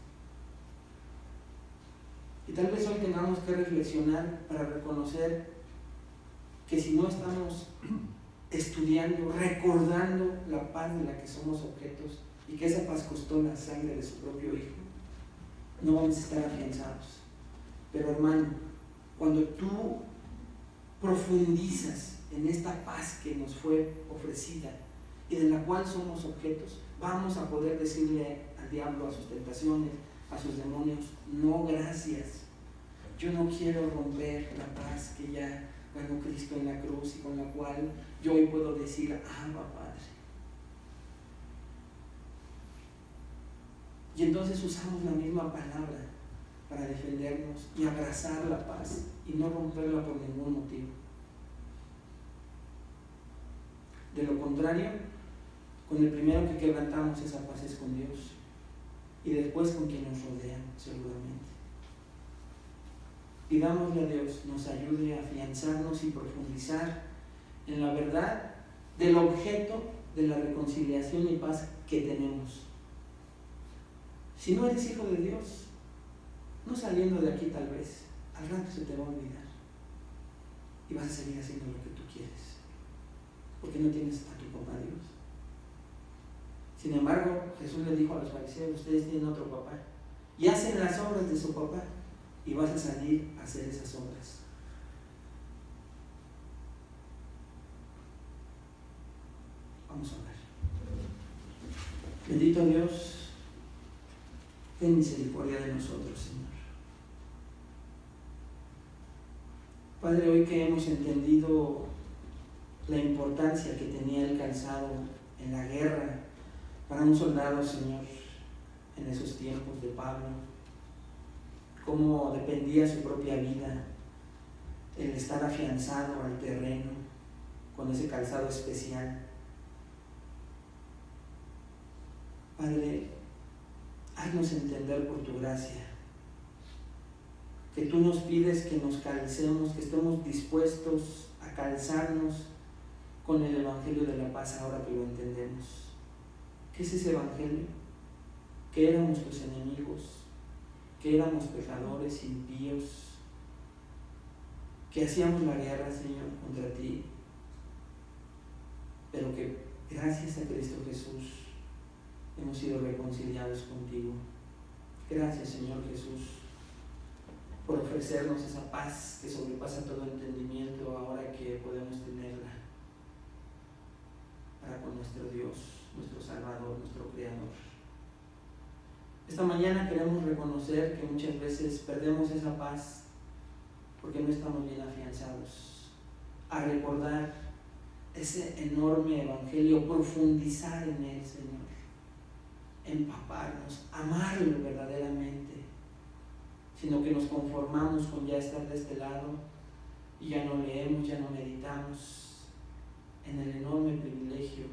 Y tal vez hoy tengamos que reflexionar para reconocer que si no estamos estudiando, recordando la paz de la que somos objetos, y que esa paz costó la sangre de su propio Hijo, no vamos a estar afianzados. Pero hermano, cuando tú profundizas en esta paz que nos fue ofrecida y de la cual somos objetos, vamos a poder decirle al diablo, a sus tentaciones, a sus demonios: no, gracias, yo no quiero romper la paz que ya ganó Cristo en la cruz y con la cual yo hoy puedo decir: Abba, Padre. Y entonces usamos la misma palabra para defendernos y abrazar la paz y no romperla por ningún motivo. De lo contrario, con el primero que quebrantamos esa paz es con Dios, y después con quien nos rodean, seguramente. Pidámosle a Dios nos ayude a afianzarnos y profundizar en la verdad del objeto de la reconciliación y paz que tenemos. Si no eres hijo de Dios, no saliendo de aquí tal vez, al rato se te va a olvidar y vas a seguir haciendo lo que tú quieres, porque no tienes a tu papá Dios. Sin embargo, Jesús le dijo a los fariseos: ustedes tienen otro papá y hacen las obras de su papá, y vas a salir a hacer esas obras. Vamos a orar. Bendito Dios, ten misericordia de nosotros, Señor. Padre, hoy que hemos entendido la importancia que tenía el calzado en la guerra para un soldado, Señor, en esos tiempos de Pablo, cómo dependía su propia vida el estar afianzado al terreno con ese calzado especial. Padre, haznos entender por tu gracia que tú nos pides que nos calcemos, que estemos dispuestos a calzarnos con el Evangelio de la paz ahora que lo entendemos. ¿Qué es ese Evangelio? Que éramos tus enemigos, que éramos pecadores, impíos, que hacíamos la guerra, Señor, contra ti, pero que gracias a Cristo Jesús hemos sido reconciliados contigo. Gracias, Señor Jesús, por ofrecernos esa paz que sobrepasa todo entendimiento ahora que podemos tenerla para con nuestro Dios, nuestro Salvador, nuestro Creador. Esta mañana queremos reconocer que muchas veces perdemos esa paz porque no estamos bien afianzados a recordar ese enorme Evangelio, profundizar en él, Señor, empaparnos, amarlo verdaderamente, sino que nos conformamos con ya estar de este lado y ya no leemos, ya no meditamos en el enorme privilegio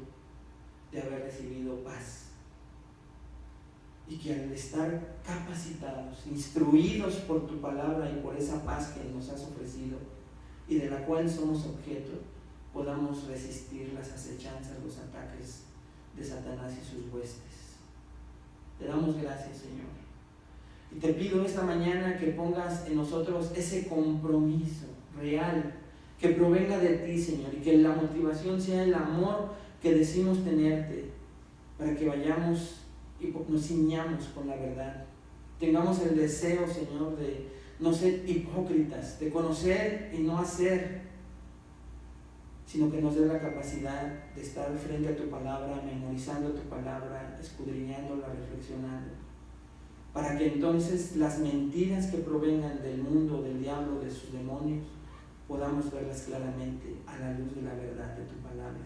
de haber recibido paz. Y que al estar capacitados, instruidos por tu palabra y por esa paz que nos has ofrecido y de la cual somos objeto, podamos resistir las acechanzas, los ataques de Satanás y sus huestes. Te damos gracias, Señor. Y te pido esta mañana que pongas en nosotros ese compromiso real que provenga de ti, Señor, y que la motivación sea el amor que decimos tenerte, para que vayamos y nos ciñamos con la verdad. Tengamos el deseo, Señor, de no ser hipócritas, de conocer y no hacer, sino que nos dé la capacidad de estar frente a tu palabra, memorizando tu palabra, escudriñándola, reflexionando, para que entonces las mentiras que provengan del mundo, del diablo, de sus demonios, podamos verlas claramente a la luz de la verdad de tu palabra.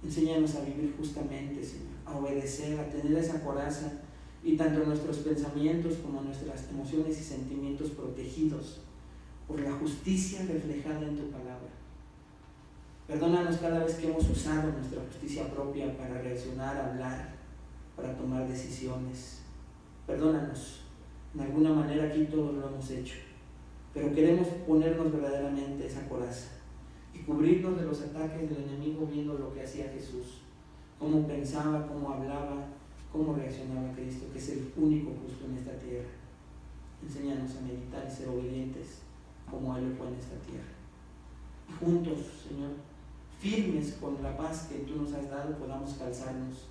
Enséñanos a vivir justamente, Señor, a obedecer, a tener esa coraza, y tanto nuestros pensamientos como nuestras emociones y sentimientos protegidos por la justicia reflejada en tu palabra. Perdónanos cada vez que hemos usado nuestra justicia propia para reaccionar, hablar, para tomar decisiones. Perdónanos, en alguna manera aquí todos lo hemos hecho, pero queremos ponernos verdaderamente esa coraza y cubrirnos de los ataques del enemigo, viendo lo que hacía Jesús, cómo pensaba, cómo hablaba, cómo reaccionaba Cristo, que es el único justo en esta tierra. Enséñanos a meditar y ser obedientes como Él lo fue en esta tierra. Y juntos, Señor, firmes con la paz que tú nos has dado, podamos calzarnos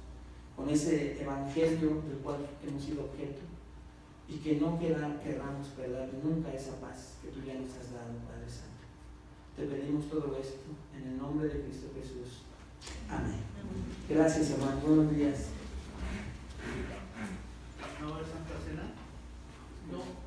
con ese evangelio del cual hemos sido objeto, y que no querramos perder nunca esa paz que tú ya nos has dado, Padre Santo. Te pedimos todo esto en el nombre de Cristo Jesús. Amén. Gracias, hermano. Buenos días. ¿No va a haber Santa Cena? No.